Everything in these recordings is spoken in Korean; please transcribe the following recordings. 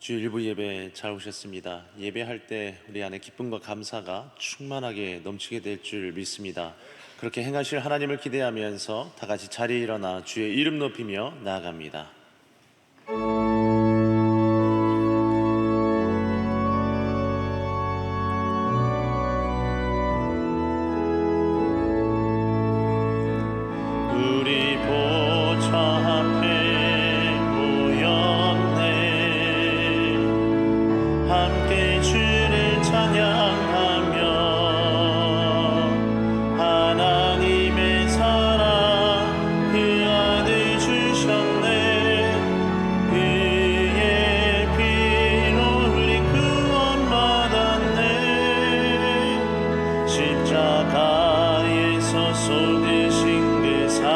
주 일부 예배 잘 오셨습니다. 예배할 때 우리 안에 기쁨과 감사가 충만하게 넘치게 될 줄 믿습니다. 그렇게 행하실 하나님을 기대하면서 다 같이 자리에 일어나 주의 이름 높이며 나아갑니다. 우리 보좌 앞에 모였네. 함께 주를 찬양하며 하나님의 사랑 그 아들 주셨네. 그의 피로 우리 구원받았네. 십자가에서 쏟으신 그 사랑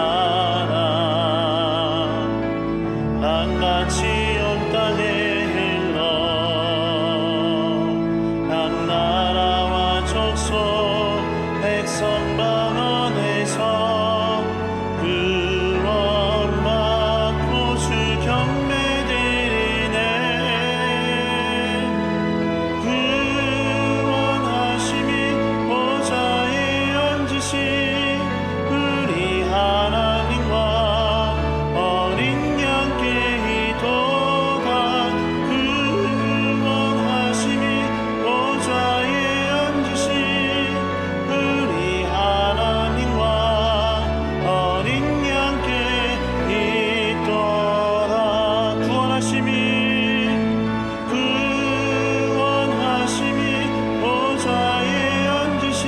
땅같이 온 땅에 흘러 각 나라와 족속 백성 방언에서 구원받고 주 경배드리네. 구원하심이 보좌에 앉으신 우리 하나님과 어린 양께 이도다. 구원하심이 보좌에 앉으신 우리 하나님과 어린 양께 이도다. 구원하심이 보좌에 앉으신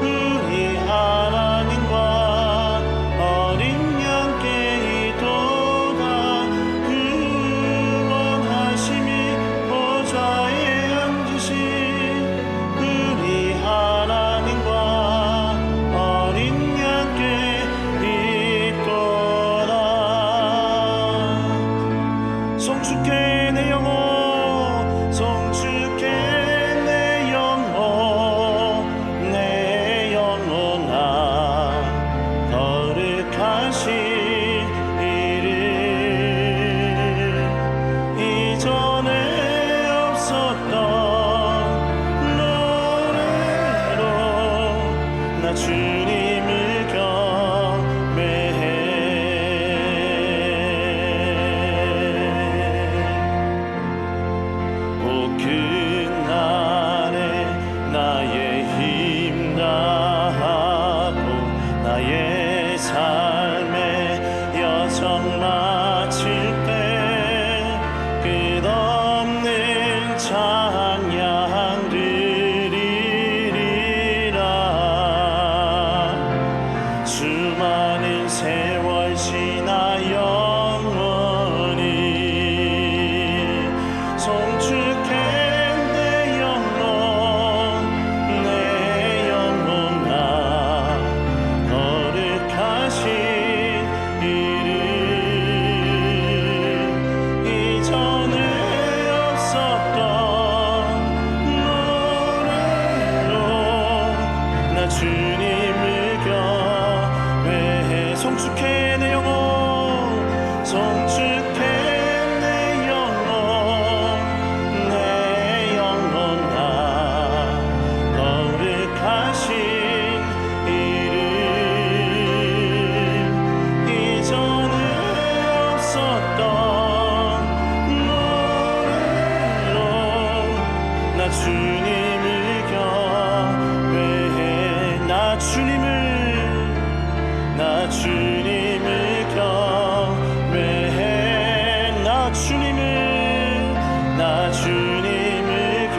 우리 하나님과 어린 양께 이도다. 구원하심이 보좌에 앉으신 우리 하나님과 어린 양께 이도다. 송축해 내 영혼, 송축해 내 영혼, 내 영혼아 거룩하신 이름. 이전에 없었던 노래로 나 주님을 경배해. 꼭 그날에 나의 힘 다하고 나의 삶의 여정 마칠 때 끝없는 찬양 드리리라. 수많은 세월 지나 영원히 송축해 내 영혼, 내 영혼아 거룩하신 이름. 이전에 없었던 노래로 나 주님을 경배해. 송축해 내 영혼, 송축해 내 영혼, 내 영혼아 거룩하신 이름. 이전에 없었던 노래로 나 주님을 경배해. 나 주님을 경배해. 나 주님을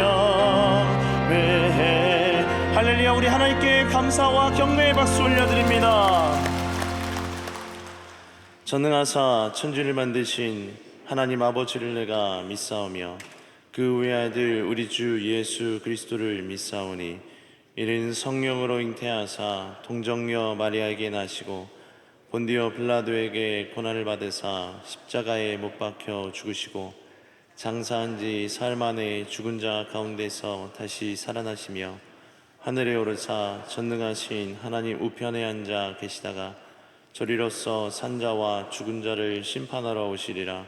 경배해. 할렐루야. 우리 하나님께 감사와 경배의 박수 올려드립니다. 전능하사 천지를 만드신 하나님 아버지를 내가 믿사오며 그 외아들 우리 주 예수 그리스도를 믿사오니 이는 성령으로 잉태하사 동정녀 마리아에게 나시고 본디오 빌라도에게 고난을 받으사 십자가에 못 박혀 죽으시고 장사한 지 사흘 만에 죽은 자 가운데서 다시 살아나시며 하늘에 오르사 전능하신 하나님 우편에 앉아 계시다가 저리로서 산자와 죽은 자를 심판하러 오시리라.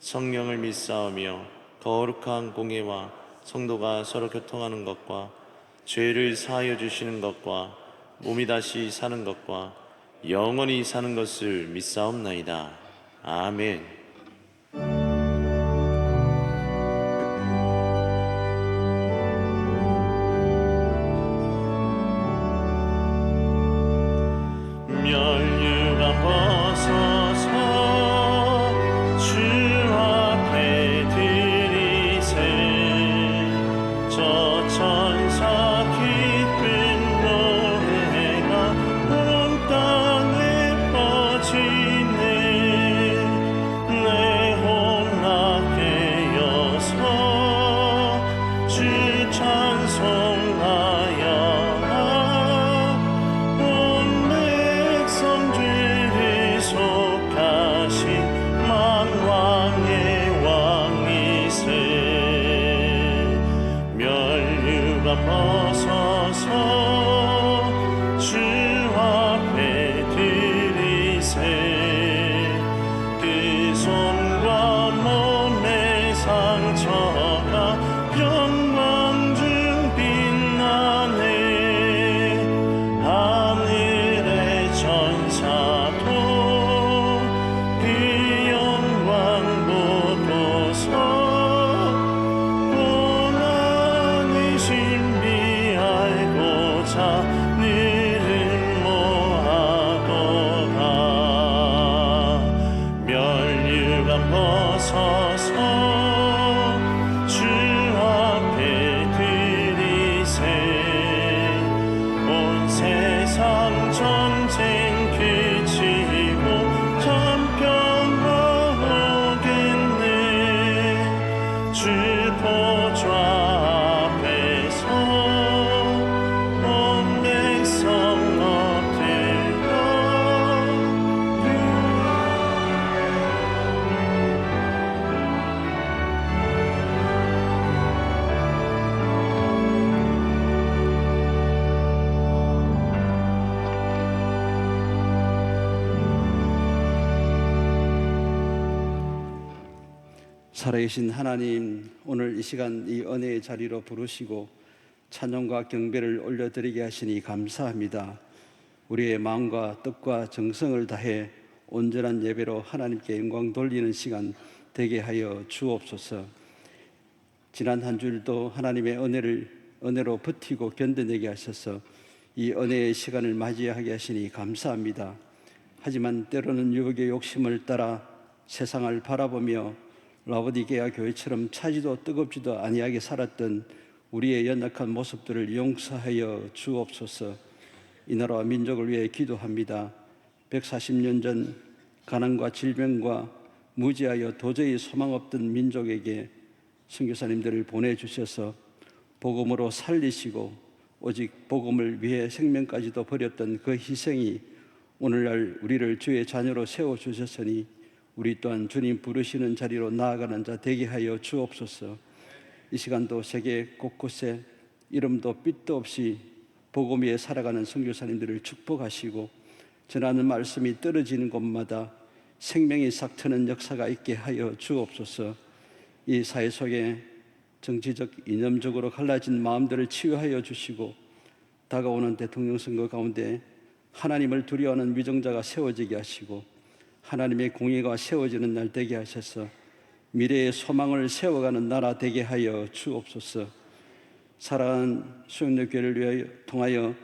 성령을 믿사오며 거룩한 공예와 성도가 서로 교통하는 것과 죄를 사하여 주시는 것과 몸이 다시 사는 것과 영원히 사는 것을 믿사옵나이다. 아멘. 멸류관 벗어서 주 앞에 드리세. 저 천사 기쁜 노래가 온 땅에 퍼지네. 내 혼나 깨어서 주 찬송하여 벗어서 주 앞에 드리세. 그 손과 몸의 상처가 영광 중 빛나네. 하늘의 천사도 그 영광 보고서 늘은 모아도다. 멸류관 벗어서 주 앞에 드리세. 온 세상 전쟁 그치고 참 평화 오겠네. 주 보좌 앞에서 살아계신 하나님, 오늘 이 시간 이 은혜의 자리로 부르시고 찬양과 경배를 올려드리게 하시니 감사합니다. 우리의 마음과 뜻과 정성을 다해 온전한 예배로 하나님께 영광 돌리는 시간 되게 하여 주옵소서. 지난 한 주일도 하나님의 은혜로 버티고 견뎌내게 하셔서 이 은혜의 시간을 맞이하게 하시니 감사합니다. 하지만 때로는 유혹의 욕심을 따라 세상을 바라보며 라오디게아 교회처럼 차지도 뜨겁지도 아니하게 살았던 우리의 연약한 모습들을 용서하여 주옵소서. 이 나라와 민족을 위해 기도합니다. 140년 전 가난과 질병과 무지하여 도저히 소망 없던 민족에게 선교사님들을 보내주셔서 복음으로 살리시고 오직 복음을 위해 생명까지도 버렸던 그 희생이 오늘날 우리를 주의 자녀로 세워주셨으니 우리 또한 주님 부르시는 자리로 나아가는 자 되게 하여 주옵소서. 이 시간도 세계 곳곳에 이름도 빛도 없이 복음 위에 살아가는 선교사님들을 축복하시고 전하는 말씀이 떨어지는 곳마다 생명이 싹트는 역사가 있게 하여 주옵소서. 이 사회 속에 정치적, 이념적으로 갈라진 마음들을 치유하여 주시고 다가오는 대통령 선거 가운데 하나님을 두려워하는 위정자가 세워지게 하시고 하나님의 공의가 세워지는 날 되게 하셔서 미래의 소망을 세워가는 나라 되게 하여 주옵소서. 살아가는 수영역교회를 통하여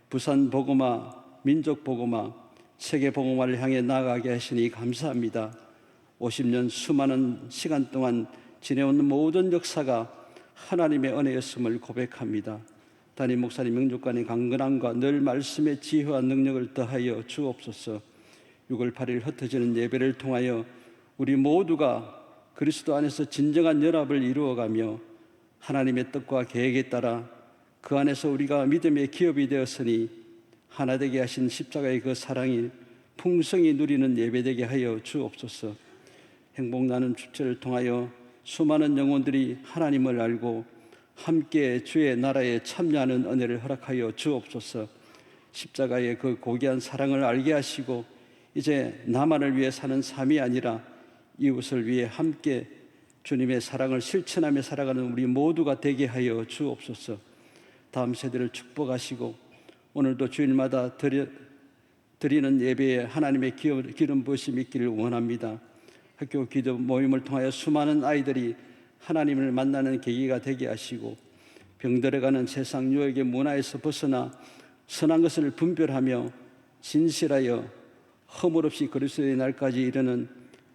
부산 복음화, 민족 복음화, 세계 복음화를 향해 나아가게 하시니 감사합니다. 50년 수많은 시간 동안 지내온 모든 역사가 하나님의 은혜였음을 고백합니다. 담임 목사님 명족관의 강건함과 늘 말씀의 지혜와 능력을 더하여 주옵소서. 6월 8일 흩어지는 예배를 통하여 우리 모두가 그리스도 안에서 진정한 연합을 이루어가며 하나님의 뜻과 계획에 따라 그 안에서 우리가 믿음의 기업이 되었으니 하나 되게 하신 십자가의 그 사랑이 풍성히 누리는 예배되게 하여 주옵소서. 행복나는 축제를 통하여 수많은 영혼들이 하나님을 알고 함께 주의 나라에 참여하는 은혜를 허락하여 주옵소서. 십자가의 그 고귀한 사랑을 알게 하시고 이제 나만을 위해 사는 삶이 아니라 이웃을 위해 함께 주님의 사랑을 실천하며 살아가는 우리 모두가 되게 하여 주옵소서. 다음 세대를 축복하시고 오늘도 주일마다 드리는 예배에 하나님의 기름 부으심이 있기를 원합니다. 학교 기도 모임을 통하여 수많은 아이들이 하나님을 만나는 계기가 되게 하시고 병들어가는 세상 유혹의 문화에서 벗어나 선한 것을 분별하며 진실하여 허물 없이 그리스도의 날까지 이르는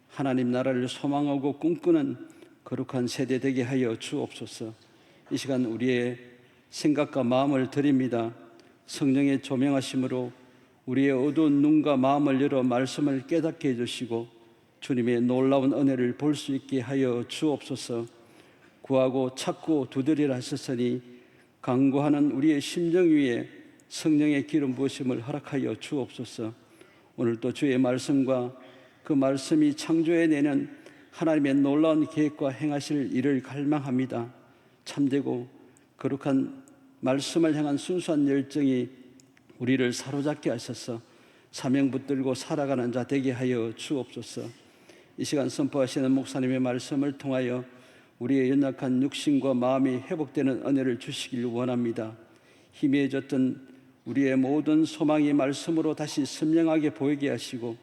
하나님 나라를 소망하고 꿈꾸는 거룩한 세대 되게 하여 주옵소서. 이 시간 우리의 생각과 마음을 드립니다. 성령의 조명하심으로 우리의 어두운 눈과 마음을 열어 말씀을 깨닫게 해주시고 주님의 놀라운 은혜를 볼 수 있게 하여 주옵소서. 구하고 찾고 두드리라 하셨으니 간구하는 우리의 심령 위에 성령의 기름 부으심을 허락하여 주옵소서. 오늘도 주의 말씀과 그 말씀이 창조해내는 하나님의 놀라운 계획과 행하실 일을 갈망합니다. 참되고 거룩한 말씀을 향한 순수한 열정이 우리를 사로잡게 하셔서 사명 붙들고 살아가는 자 되게 하여 주옵소서. 이 시간 선포하시는 목사님의 말씀을 통하여 우리의 연약한 육신과 마음이 회복되는 은혜를 주시길 원합니다. 희미해졌던 우리의 모든 소망이 말씀으로 다시 선명하게 보이게 하시고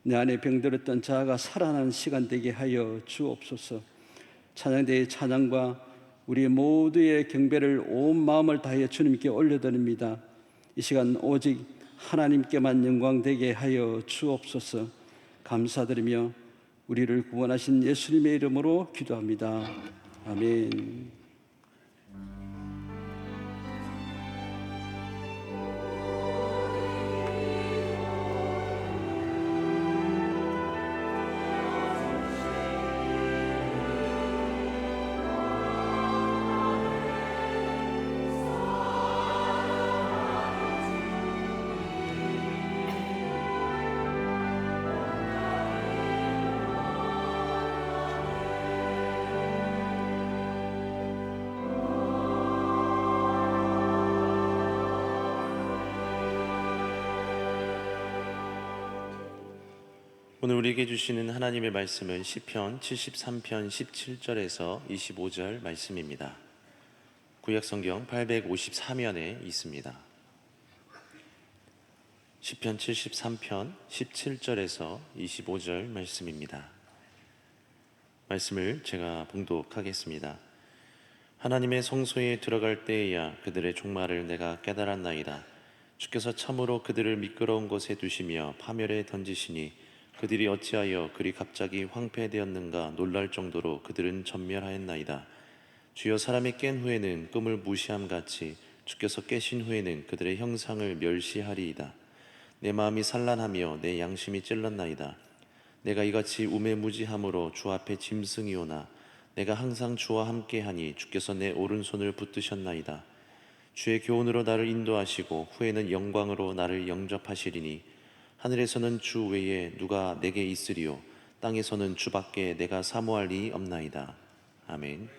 내 안에 병들었던 자아가 살아나는 시간 되게 하여 주옵소서. 찬양대의 찬양과 우리 모두의 경배를 온 마음을 다하여 주님께 올려드립니다. 이 시간 오직 하나님께만 영광 되게 하여 주옵소서. 감사드리며 우리를 구원하신 예수님의 이름으로 기도합니다. 아멘. 오늘 우리에게 주시는 하나님의 말씀은 시편 73편 17절에서 25절 말씀입니다. 구약성경 854면에 있습니다. 시편 73편 17절에서 25절 말씀입니다. 말씀을 제가 봉독하겠습니다. 하나님의 성소에 들어갈 때에야 그들의 종말을 내가 깨달았나이다. 주께서 참으로 그들을 미끄러운 곳에 두시며 파멸에 던지시니 그들이 어찌하여 그리 갑자기 황폐되었는가 놀랄 정도로 그들은 전멸하였나이다. 주여, 사람이 깬 후에는 꿈을 무시함같이 주께서 깨신 후에는 그들의 형상을 멸시하리이다. 내 마음이 산란하며 내 양심이 찔렀나이다. 내가 이같이 우매무지함으로 주 앞에 짐승이오나 내가 항상 주와 함께하니 주께서 내 오른손을 붙드셨나이다. 주의 교훈으로 나를 인도하시고 후에는 영광으로 나를 영접하시리니 하늘에서는 주 외에 누가 내게 있으리요 땅에서는 주밖에 내가 사모할 리 없나이다. 아멘.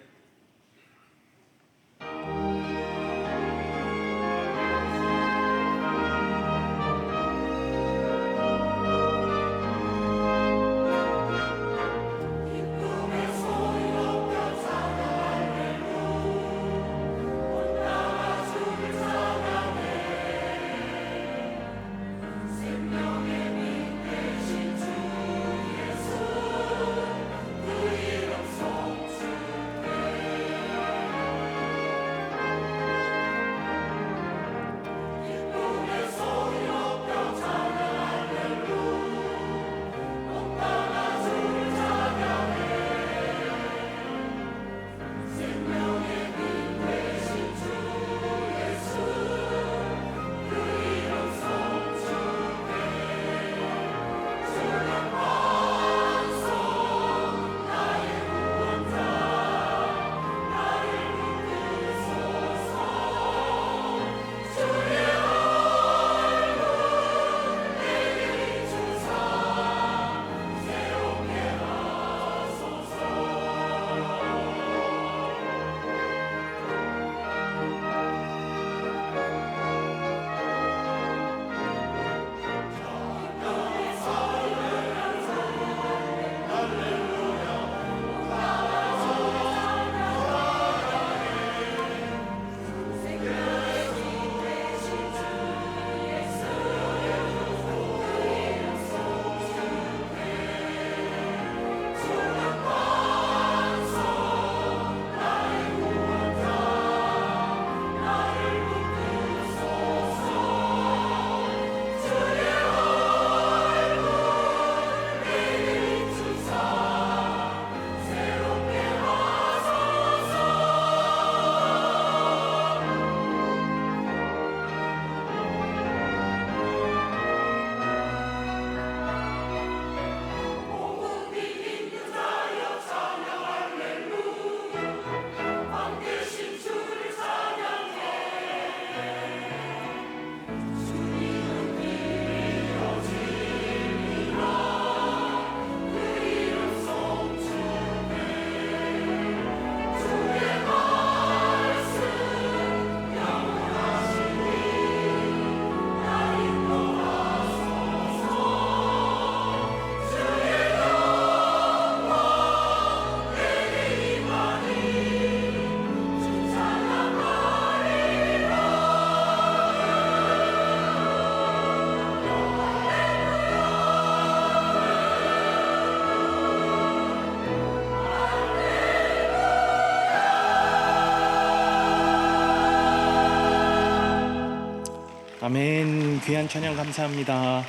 아멘. 귀한 찬양 감사합니다.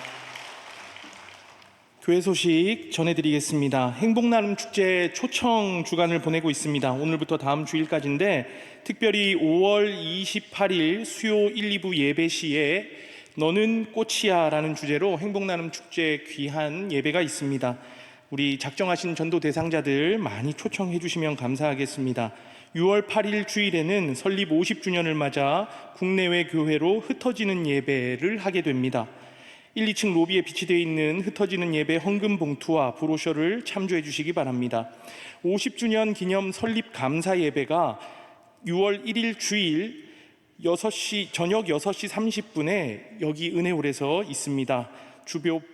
교회 소식 전해드리겠습니다. 행복나눔 축제 초청 주간을 보내고 있습니다. 오늘부터 다음 주일까지인데 특별히 5월 28일 수요 1, 2부 예배 시에 너는 꽃이야 라는 주제로 행복나눔 축제 귀한 예배가 있습니다. 우리 작정하신 전도 대상자들 많이 초청해 주시면 감사하겠습니다. 6월 8일 주일에는 설립 50주년을 맞아 국내외 교회로 흩어지는 예배를 하게 됩니다. 1, 2층 로비에 비치되어 있는 흩어지는 예배 헌금 봉투와 브로셔를 참조해 주시기 바랍니다. 50주년 기념 설립 감사 예배가 6월 1일 주일 저녁 6시 30분에 여기 은혜홀에서 있습니다.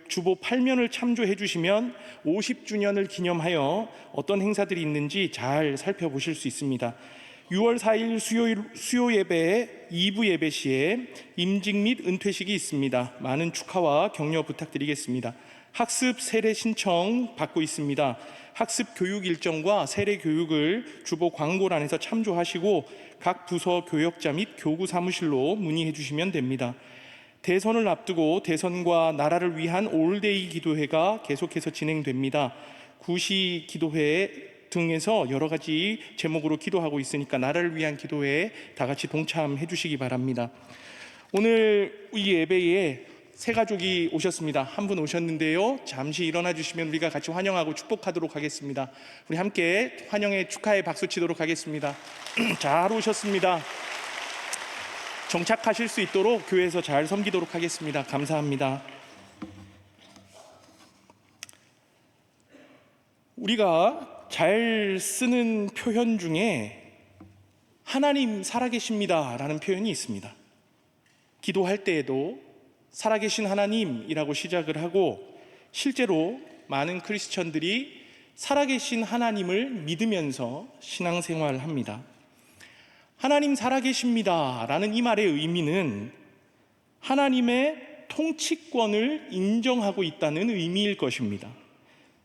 주보 8면을 참조해 주시면 50주년을 기념하여 어떤 행사들이 있는지 잘 살펴보실 수 있습니다. 6월 4일 수요 예배의 2부 예배 시에 임직 및 은퇴식이 있습니다. 많은 축하와 격려 부탁드리겠습니다. 학습 세례 신청 받고 있습니다. 학습 교육 일정과 세례 교육을 주보 광고란에서 참조하시고 각 부서 교역자 및 교구 사무실로 문의해 주시면 됩니다. 대선을 앞두고 대선과 나라를 위한 올데이 기도회가 계속해서 진행됩니다. 구시 기도회 등에서 여러 가지 제목으로 기도하고 있으니까 나라를 위한 기도회에 다 같이 동참해 주시기 바랍니다. 오늘 이 예배에 세 가족이 오셨습니다. 한 분 오셨는데요. 잠시 일어나 주시면 우리가 같이 환영하고 축복하도록 하겠습니다. 우리 함께 환영의 축하의 박수 치도록 하겠습니다. 잘 오셨습니다. 정착하실 수 있도록 교회에서 잘 섬기도록 하겠습니다. 감사합니다. 우리가 잘 쓰는 표현 중에 하나님 살아계십니다 라는 표현이 있습니다. 기도할 때에도 살아계신 하나님이라고 시작을 하고 실제로 많은 크리스천들이 살아계신 하나님을 믿으면서 신앙생활을 합니다. 하나님 살아계십니다 라는 이 말의 의미는 하나님의 통치권을 인정하고 있다는 의미일 것입니다.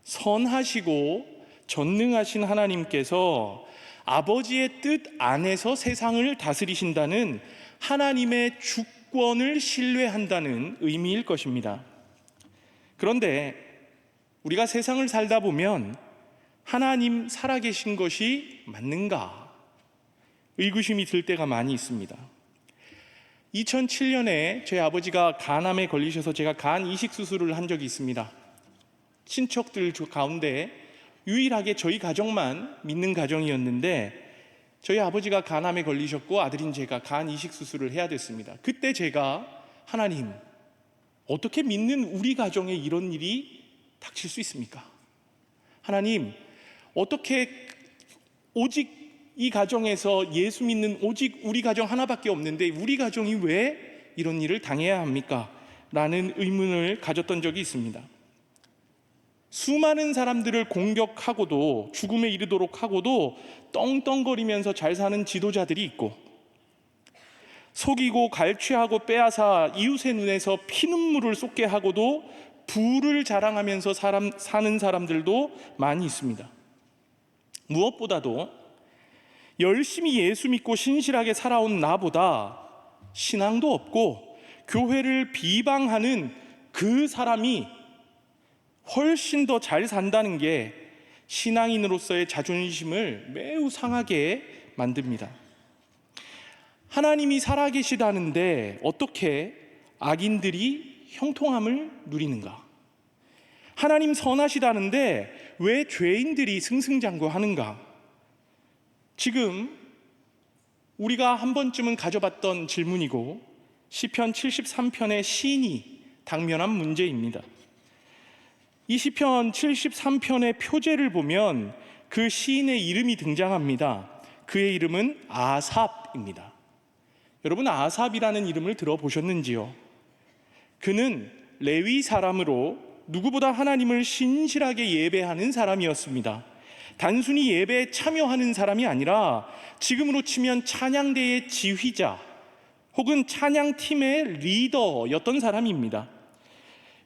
선하시고 전능하신 하나님께서 아버지의 뜻 안에서 세상을 다스리신다는 하나님의 주권을 신뢰한다는 의미일 것입니다. 그런데 우리가 세상을 살다 보면 하나님 살아계신 것이 맞는가? 의구심이 들 때가 많이 있습니다. 2007년에 저희 아버지가 간암에 걸리셔서 제가 간 이식 수술을 한 적이 있습니다. 친척들 가운데 유일하게 저희 가정만 믿는 가정이었는데 저희 아버지가 간암에 걸리셨고 아들인 제가 간 이식 수술을 해야 됐습니다. 그때 제가 하나님, 어떻게 믿는 우리 가정에 이런 일이 닥칠 수 있습니까? 하나님, 어떻게 오직 이 가정에서 예수 믿는 오직 우리 가정 하나밖에 없는데 우리 가정이 왜 이런 일을 당해야 합니까? 라는 의문을 가졌던 적이 있습니다. 수많은 사람들을 공격하고도 죽음에 이르도록 하고도 떵떵거리면서 잘 사는 지도자들이 있고 속이고 갈취하고 빼앗아 이웃의 눈에서 피눈물을 쏟게 하고도 부를 자랑하면서 사는 사람들도 많이 있습니다. 무엇보다도 열심히 예수 믿고 신실하게 살아온 나보다 신앙도 없고 교회를 비방하는 그 사람이 훨씬 더 잘 산다는 게 신앙인으로서의 자존심을 매우 상하게 만듭니다. 하나님이 살아계시다는데 어떻게 악인들이 형통함을 누리는가? 하나님 선하시다는데 왜 죄인들이 승승장구하는가? 지금 우리가 한 번쯤은 가져봤던 질문이고 시편 73편의 시인이 당면한 문제입니다. 이 시편 73편의 표제를 보면 그 시인의 이름이 등장합니다. 그의 이름은 아삽입니다. 여러분, 아삽이라는 이름을 들어보셨는지요? 그는 레위 사람으로 누구보다 하나님을 신실하게 예배하는 사람이었습니다. 단순히 예배에 참여하는 사람이 아니라 지금으로 치면 찬양대의 지휘자 혹은 찬양팀의 리더였던 사람입니다.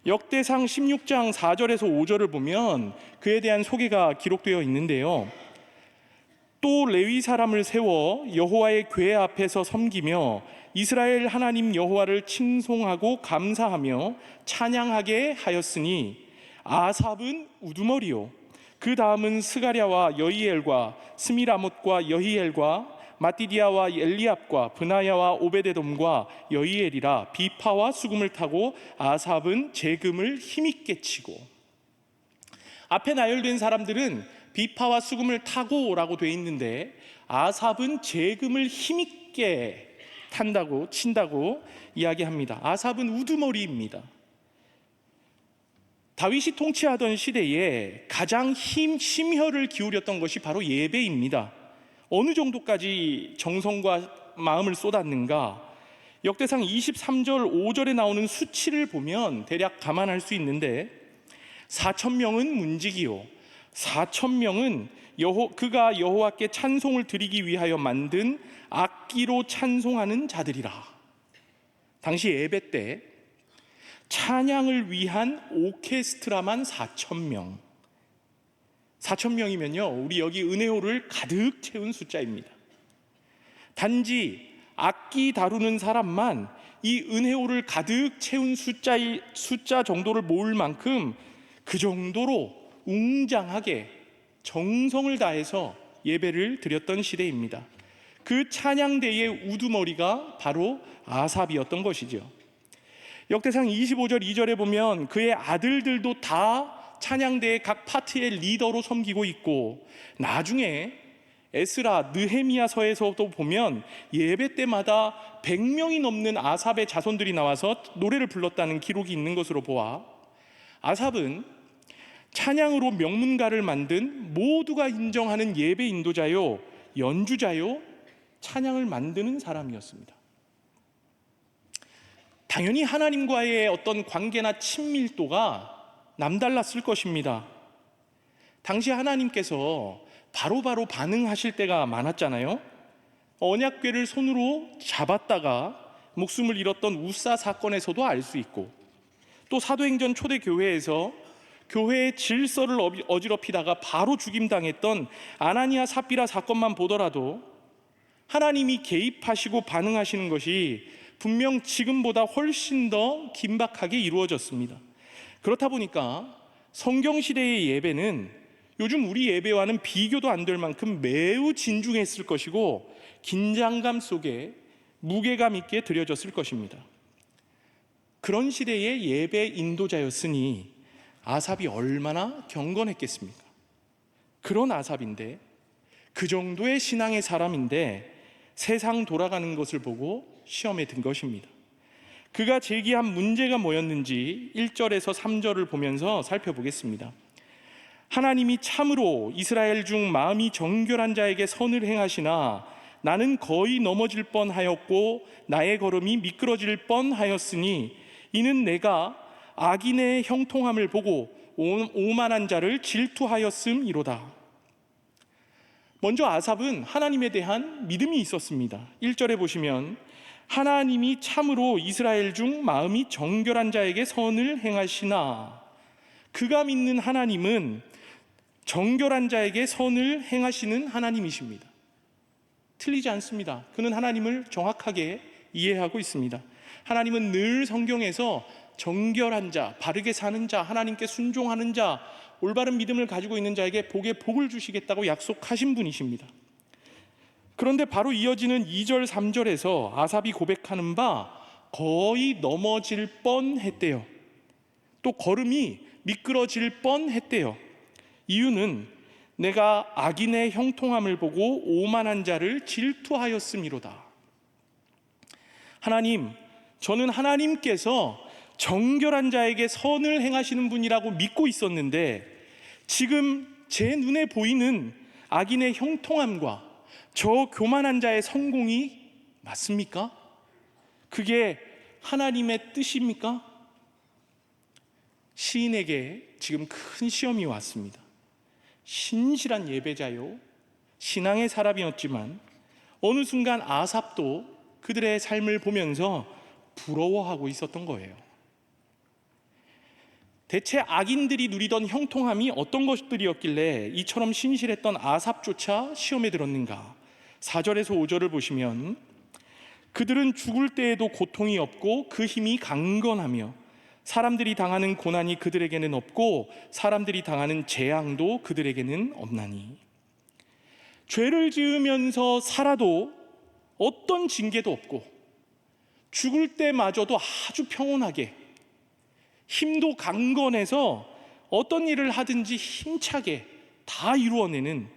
역대상 16장 4절에서 5절을 보면 그에 대한 소개가 기록되어 있는데요. 또 레위 사람을 세워 여호와의 궤 앞에서 섬기며 이스라엘 하나님 여호와를 칭송하고 감사하며 찬양하게 하였으니 아삽은 우두머리요 그 다음은 스가랴와 여히엘과 스미라못과 여히엘과 마띠디아와 엘리압과 브나야와 오베데돔과 여히엘이라. 비파와 수금을 타고 아삽은 재금을 힘있게 치고. 앞에 나열된 사람들은 비파와 수금을 타고 라고 돼 있는데 아삽은 재금을 힘있게 탄다고 친다고 이야기합니다. 아삽은 우두머리입니다. 다윗이 통치하던 시대에 가장 심혈을 기울였던 것이 바로 예배입니다. 어느 정도까지 정성과 마음을 쏟았는가? 역대상 23절 5절에 나오는 수치를 보면 대략 감안할 수 있는데 4,000명은 문지기요 4,000명은 그가 여호와께 찬송을 드리기 위하여 만든 악기로 찬송하는 자들이라. 당시 예배 때 찬양을 위한 오케스트라만 4,000명. 4,000명이면요 우리 여기 은혜호를 가득 채운 숫자입니다. 단지 악기 다루는 사람만 이 은혜호를 가득 채운 숫자 정도를 모을 만큼 그 정도로 웅장하게 정성을 다해서 예배를 드렸던 시대입니다. 그 찬양대의 우두머리가 바로 아삽이었던 것이죠. 역대상 25절 2절에 보면 그의 아들들도 다 찬양대의 각 파트의 리더로 섬기고 있고, 나중에 에스라, 느헤미야서에서도 보면 예배 때마다 100명이 넘는 아삽의 자손들이 나와서 노래를 불렀다는 기록이 있는 것으로 보아 아삽은 찬양으로 명문가를 만든 모두가 인정하는 예배 인도자요, 연주자요, 찬양을 만드는 사람이었습니다. 당연히 하나님과의 어떤 관계나 친밀도가 남달랐을 것입니다. 당시 하나님께서 바로바로 반응하실 때가 많았잖아요. 언약궤를 손으로 잡았다가 목숨을 잃었던 우사 사건에서도 알 수 있고, 또 사도행전 초대교회에서 교회의 질서를 어지럽히다가 바로 죽임당했던 아나니아 삽비라 사건만 보더라도 하나님이 개입하시고 반응하시는 것이 분명 지금보다 훨씬 더 긴박하게 이루어졌습니다. 그렇다 보니까 성경시대의 예배는 요즘 우리 예배와는 비교도 안 될 만큼 매우 진중했을 것이고, 긴장감 속에 무게감 있게 드려졌을 것입니다. 그런 시대의 예배 인도자였으니 아삽이 얼마나 경건했겠습니까? 그런 아삽인데, 그 정도의 신앙의 사람인데 세상 돌아가는 것을 보고 시험에 든 것입니다. 그가 제기한 문제가 뭐였는지 1절에서 3절을 보면서 살펴보겠습니다. 하나님이 참으로 이스라엘 중 마음이 정결한 자에게 선을 행하시나 나는 거의 넘어질 뻔하였고 나의 걸음이 미끄러질 뻔하였으니 이는 내가 악인의 형통함을 보고 오만한 자를 질투하였음이로다. 먼저 아삽은 하나님에 대한 믿음이 있었습니다. 1절에 보시면 하나님이 참으로 이스라엘 중 마음이 정결한 자에게 선을 행하시나, 그가 믿는 하나님은 정결한 자에게 선을 행하시는 하나님이십니다. 틀리지 않습니다. 그는 하나님을 정확하게 이해하고 있습니다. 하나님은 늘 성경에서 정결한 자, 바르게 사는 자, 하나님께 순종하는 자, 올바른 믿음을 가지고 있는 자에게 복을 주시겠다고 약속하신 분이십니다. 그런데 바로 이어지는 2절 3절에서 아삽이 고백하는 바 거의 넘어질 뻔했대요. 또 걸음이 미끄러질 뻔했대요. 이유는 내가 악인의 형통함을 보고 오만한 자를 질투하였음이로다. 하나님, 저는 하나님께서 정결한 자에게 선을 행하시는 분이라고 믿고 있었는데 지금 제 눈에 보이는 악인의 형통함과 저 교만한 자의 성공이 맞습니까? 그게 하나님의 뜻입니까? 시인에게 지금 큰 시험이 왔습니다. 신실한 예배자요, 신앙의 사람이었지만 어느 순간 아삽도 그들의 삶을 보면서 부러워하고 있었던 거예요. 대체 악인들이 누리던 형통함이 어떤 것들이었길래 이처럼 신실했던 아삽조차 시험에 들었는가? 4절에서 5절을 보시면 그들은 죽을 때에도 고통이 없고 그 힘이 강건하며 사람들이 당하는 고난이 그들에게는 없고 사람들이 당하는 재앙도 그들에게는 없나니. 죄를 지으면서 살아도 어떤 징계도 없고 죽을 때마저도 아주 평온하게, 힘도 강건해서 어떤 일을 하든지 힘차게 다 이루어내는,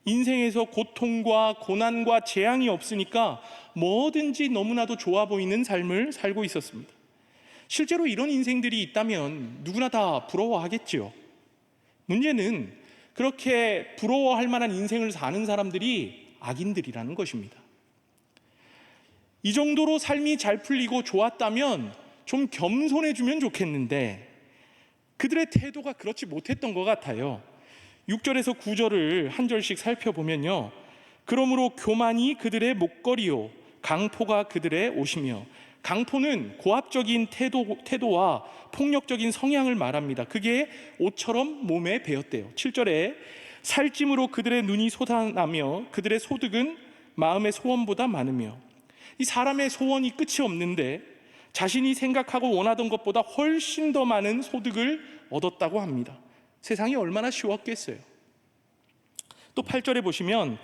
인생에서 고통과 고난과 재앙이 없으니까 뭐든지 너무나도 좋아 보이는 삶을 살고 있었습니다. 실제로 이런 인생들이 있다면 누구나 다 부러워하겠지요. 문제는 그렇게 부러워할 만한 인생을 사는 사람들이 악인들이라는 것입니다. 이 정도로 삶이 잘 풀리고 좋았다면 좀 겸손해주면 좋겠는데 그들의 태도가 그렇지 못했던 것 같아요. 6절에서 9절을 한 절씩 살펴보면요, 그러므로 교만이 그들의 목걸이요 강포가 그들의 옷이며. 강포는 고압적인 태도와 폭력적인 성향을 말합니다. 그게 옷처럼 몸에 배었대요. 7절에 살찜으로 그들의 눈이 솟아나며 그들의 소득은 마음의 소원보다 많으며. 이 사람의 소원이 끝이 없는데 자신이 생각하고 원하던 것보다 훨씬 더 많은 소득을 얻었다고 합니다. 세상이 얼마나 쉬웠겠어요. 또 8절에 보시면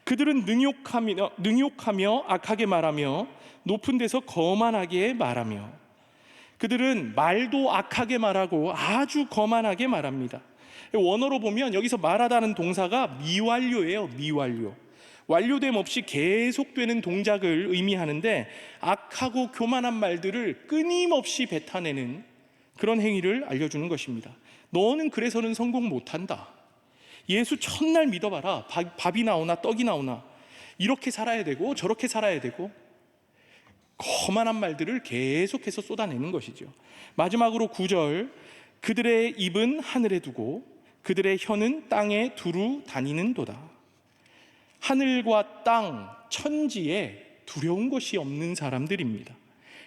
그들은 능욕하며 악하게 말하며 높은 데서 거만하게 말하며. 그들은 말도 악하게 말하고 아주 거만하게 말합니다. 원어로 보면 여기서 말하다는 동사가 미완료예요. 미완료. 완료됨 없이 계속되는 동작을 의미하는데 악하고 교만한 말들을 끊임없이 뱉어내는 그런 행위를 알려주는 것입니다. 너는 그래서는 성공 못한다. 예수 첫날 믿어봐라. 밥이 나오나 떡이 나오나 이렇게 살아야 되고 저렇게 살아야 되고, 거만한 말들을 계속해서 쏟아내는 것이죠. 마지막으로 9절, 그들의 입은 하늘에 두고 그들의 혀는 땅에 두루 다니는도다. 하늘과 땅, 천지에 두려운 것이 없는 사람들입니다.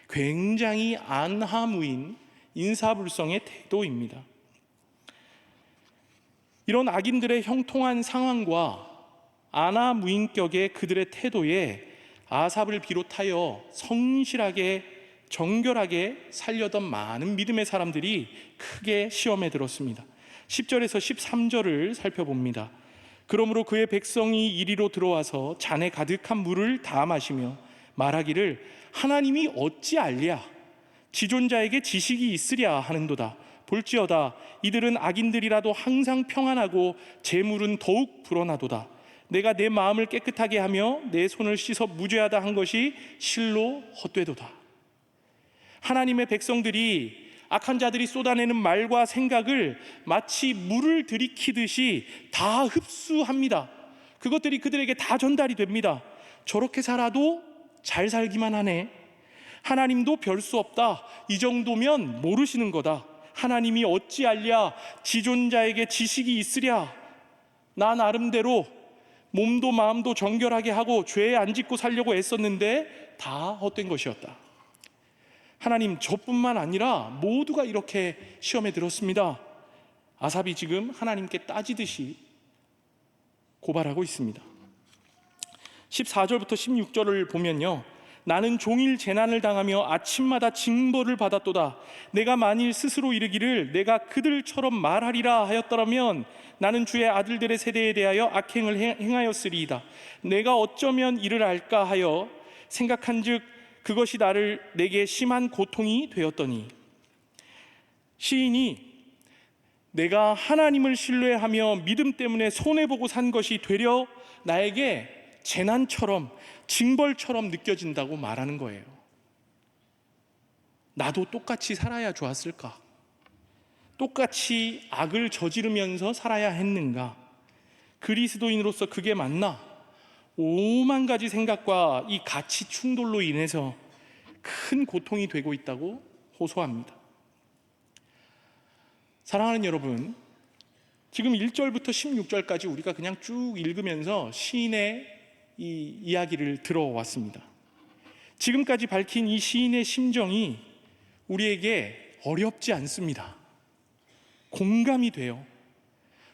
굉장히 안하무인 인사불성의 태도입니다. 이런 악인들의 형통한 상황과 안하무인격의 그들의 태도에 아삽을 비롯하여 성실하게 정결하게 살려던 많은 믿음의 사람들이 크게 시험에 들었습니다. 10절에서 13절을 살펴봅니다. 그러므로 그의 백성이 이리로 들어와서 잔에 가득한 물을 다 마시며 말하기를 하나님이 어찌 알랴 지존자에게 지식이 있으랴 하는도다. 볼지어다 이들은 악인들이라도 항상 평안하고 재물은 더욱 불어나도다. 내가 내 마음을 깨끗하게 하며 내 손을 씻어 무죄하다 한 것이 실로 헛되도다. 하나님의 백성들이 악한 자들이 쏟아내는 말과 생각을 마치 물을 들이키듯이 다 흡수합니다. 그것들이 그들에게 다 전달이 됩니다. 저렇게 살아도 잘 살기만 하네. 하나님도 별 수 없다. 이 정도면 모르시는 거다. 하나님이 어찌 알랴 지존자에게 지식이 있으랴. 나 나름대로 몸도 마음도 정결하게 하고 죄에 안 짓고 살려고 애썼는데 다 헛된 것이었다. 하나님, 저뿐만 아니라 모두가 이렇게 시험에 들었습니다. 아삽이 지금 하나님께 따지듯이 고발하고 있습니다. 14절부터 16절을 보면요, 나는 종일 재난을 당하며 아침마다 징벌을 받았도다. 내가 만일 스스로 이르기를 내가 그들처럼 말하리라 하였더라면 나는 주의 아들들의 세대에 대하여 악행을 행하였으리이다. 내가 어쩌면 이를 알까 하여 생각한즉 그것이 내게 심한 고통이 되었더니. 시인이 내가 하나님을 신뢰하며 믿음 때문에 손해보고 산 것이 되려 나에게 재난처럼 징벌처럼 느껴진다고 말하는 거예요. 나도 똑같이 살아야 좋았을까? 똑같이 악을 저지르면서 살아야 했는가? 그리스도인으로서 그게 맞나? 오만 가지 생각과 이 가치 충돌로 인해서 큰 고통이 되고 있다고 호소합니다. 사랑하는 여러분, 지금 1절부터 16절까지 우리가 그냥 쭉 읽으면서 시인의 이 이야기를 들어왔습니다. 지금까지 밝힌 이 시인의 심정이 우리에게 어렵지 않습니다. 공감이 돼요.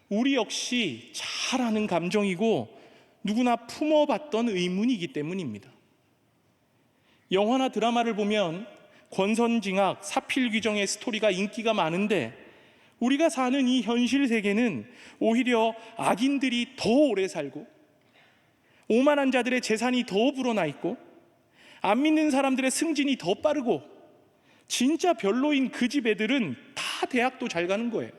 우리 역시 잘 아는 감정이고 누구나 품어봤던 의문이기 때문입니다. 영화나 드라마를 보면 권선징악, 사필귀정의 스토리가 인기가 많은데 우리가 사는 이 현실 세계는 오히려 악인들이 더 오래 살고 오만한 자들의 재산이 더 불어나 있고 안 믿는 사람들의 승진이 더 빠르고 진짜 별로인 그 집 애들은 다 대학도 잘 가는 거예요.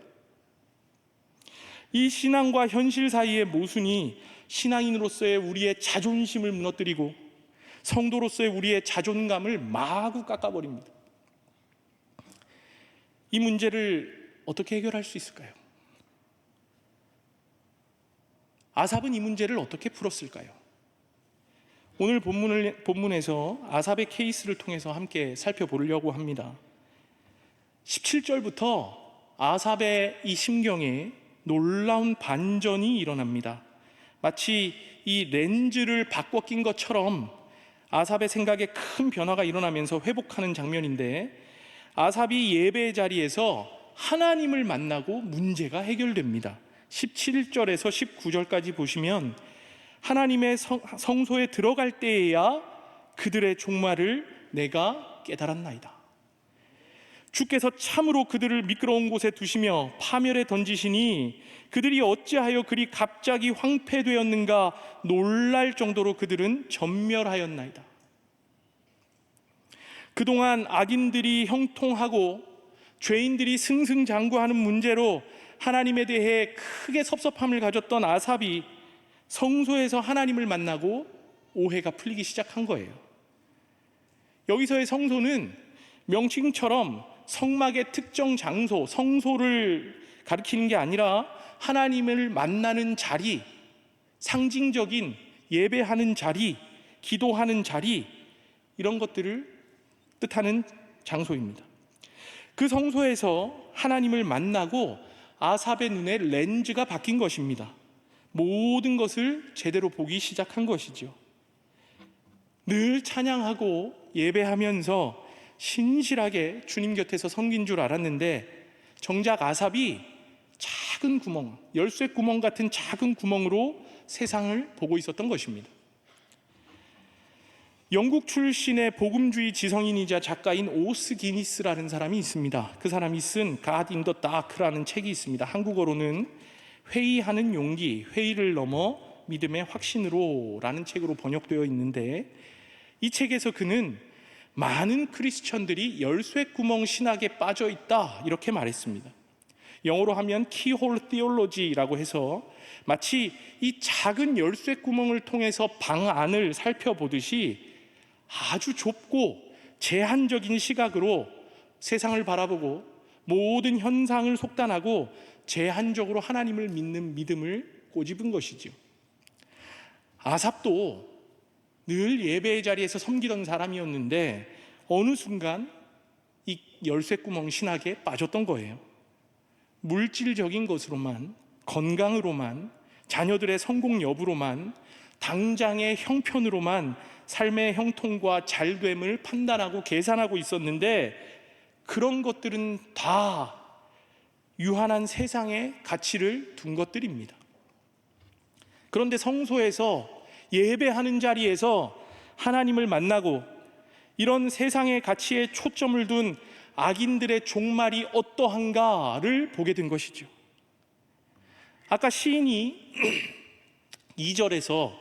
이 신앙과 현실 사이의 모순이 신앙인으로서의 우리의 자존심을 무너뜨리고 성도로서의 우리의 자존감을 마구 깎아버립니다. 이 문제를 어떻게 해결할 수 있을까요? 아삽은 이 문제를 어떻게 풀었을까요? 오늘 본문에서 아삽의 케이스를 통해서 함께 살펴보려고 합니다. 17절부터 아삽의 이 심경에 놀라운 반전이 일어납니다. 마치 이 렌즈를 바꿔 낀 것처럼 아삽의 생각에 큰 변화가 일어나면서 회복하는 장면인데, 아삽이 예배의 자리에서 하나님을 만나고 문제가 해결됩니다. 17절에서 19절까지 보시면 하나님의 성소에 들어갈 때에야 그들의 종말을 내가 깨달았나이다. 주께서 참으로 그들을 미끄러운 곳에 두시며 파멸에 던지시니 그들이 어찌하여 그리 갑자기 황폐되었는가 놀랄 정도로 그들은 전멸하였나이다. 그동안 악인들이 형통하고 죄인들이 승승장구하는 문제로 하나님에 대해 크게 섭섭함을 가졌던 아삽이 성소에서 하나님을 만나고 오해가 풀리기 시작한 거예요. 여기서의 성소는 명칭처럼 성막의 특정 장소, 성소를 가리키는 게 아니라 하나님을 만나는 자리, 상징적인 예배하는 자리, 기도하는 자리, 이런 것들을 뜻하는 장소입니다. 그 성소에서 하나님을 만나고 아삽의 눈에 렌즈가 바뀐 것입니다. 모든 것을 제대로 보기 시작한 것이죠. 늘 찬양하고 예배하면서 신실하게 주님 곁에서 섬긴 줄 알았는데 정작 아삽이 작은 구멍, 열쇠 구멍 같은 작은 구멍으로 세상을 보고 있었던 것입니다. 영국 출신의 복음주의 지성인이자 작가인 오스 기니스라는 사람이 있습니다. 그 사람이 쓴 God in the Dark라는 책이 있습니다. 한국어로는 회의하는 용기, 회의를 넘어 믿음의 확신으로 라는 책으로 번역되어 있는데, 이 책에서 그는 많은 크리스천들이 열쇠구멍 신학에 빠져 있다 이렇게 말했습니다. 영어로 하면 키홀 티올로지라고 해서 마치 이 작은 열쇠구멍을 통해서 방 안을 살펴보듯이 아주 좁고 제한적인 시각으로 세상을 바라보고 모든 현상을 속단하고 제한적으로 하나님을 믿는 믿음을 꼬집은 것이죠. 아삽도 늘 예배의 자리에서 섬기던 사람이었는데 어느 순간 이 열쇠구멍 신학에 빠졌던 거예요. 물질적인 것으로만, 건강으로만, 자녀들의 성공 여부로만, 당장의 형편으로만 삶의 형통과 잘됨을 판단하고 계산하고 있었는데, 그런 것들은 다 유한한 세상의 가치를 둔 것들입니다. 그런데 성소에서 예배하는 자리에서 하나님을 만나고 이런 세상의 가치에 초점을 둔 악인들의 종말이 어떠한가를 보게 된 것이죠. 아까 시인이 2절에서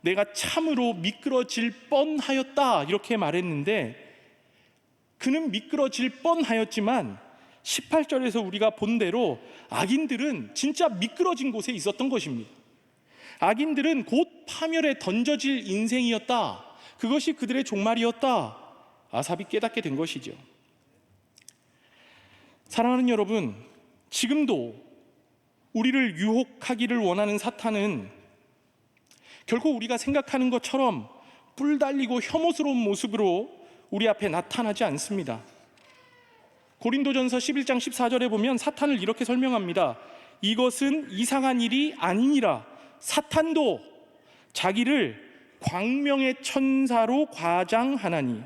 내가 참으로 미끄러질 뻔하였다 이렇게 말했는데, 그는 미끄러질 뻔하였지만 18절에서 우리가 본 대로 악인들은 진짜 미끄러진 곳에 있었던 것입니다. 악인들은 곧 파멸에 던져질 인생이었다. 그것이 그들의 종말이었다. 아삽이 깨닫게 된 것이죠. 사랑하는 여러분, 지금도 우리를 유혹하기를 원하는 사탄은 결코 우리가 생각하는 것처럼 뿔 달리고 혐오스러운 모습으로 우리 앞에 나타나지 않습니다. 고린도전서 11장 14절에 보면 사탄을 이렇게 설명합니다. 이것은 이상한 일이 아니니라. 사탄도 자기를 광명의 천사로 과장하나니.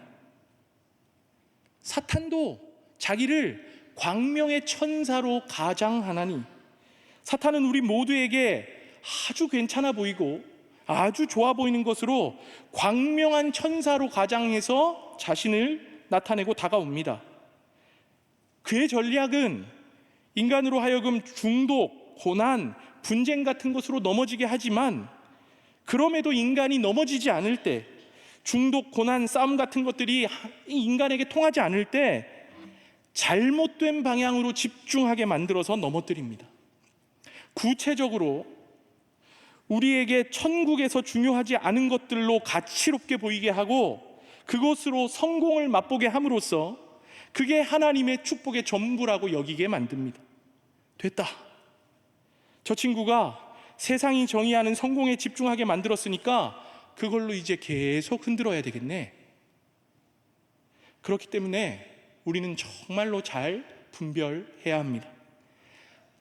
사탄도 자기를 광명의 천사로 가장하나니. 사탄은 우리 모두에게 아주 괜찮아 보이고 아주 좋아 보이는 것으로 광명한 천사로 가장해서 자신을 나타내고 다가옵니다. 그의 전략은 인간으로 하여금 중독, 고난, 분쟁 같은 것으로 넘어지게 하지만, 그럼에도 인간이 넘어지지 않을 때, 중독, 고난, 싸움 같은 것들이 인간에게 통하지 않을 때 잘못된 방향으로 집중하게 만들어서 넘어뜨립니다. 구체적으로 우리에게 천국에서 중요하지 않은 것들로 가치롭게 보이게 하고 그것으로 성공을 맛보게 함으로써 그게 하나님의 축복의 전부라고 여기게 만듭니다. 됐다. 저 친구가 세상이 정의하는 성공에 집중하게 만들었으니까 그걸로 이제 계속 흔들어야 되겠네. 그렇기 때문에 우리는 정말로 잘 분별해야 합니다.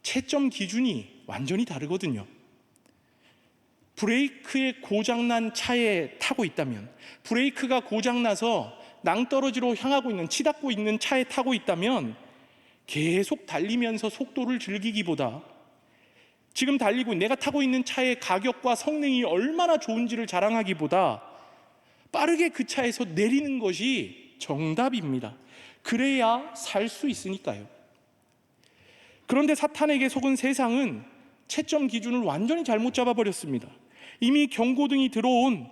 채점 기준이 완전히 다르거든요. 브레이크에 고장난 차에 타고 있다면, 브레이크가 고장나서 낭떠러지로 향하고 있는, 치닫고 있는 차에 타고 있다면 계속 달리면서 속도를 즐기기보다 지금 달리고 내가 타고 있는 차의 가격과 성능이 얼마나 좋은지를 자랑하기보다 빠르게 그 차에서 내리는 것이 정답입니다. 그래야 살 수 있으니까요. 그런데 사탄에게 속은 세상은 채점 기준을 완전히 잘못 잡아버렸습니다. 이미 경고등이 들어온,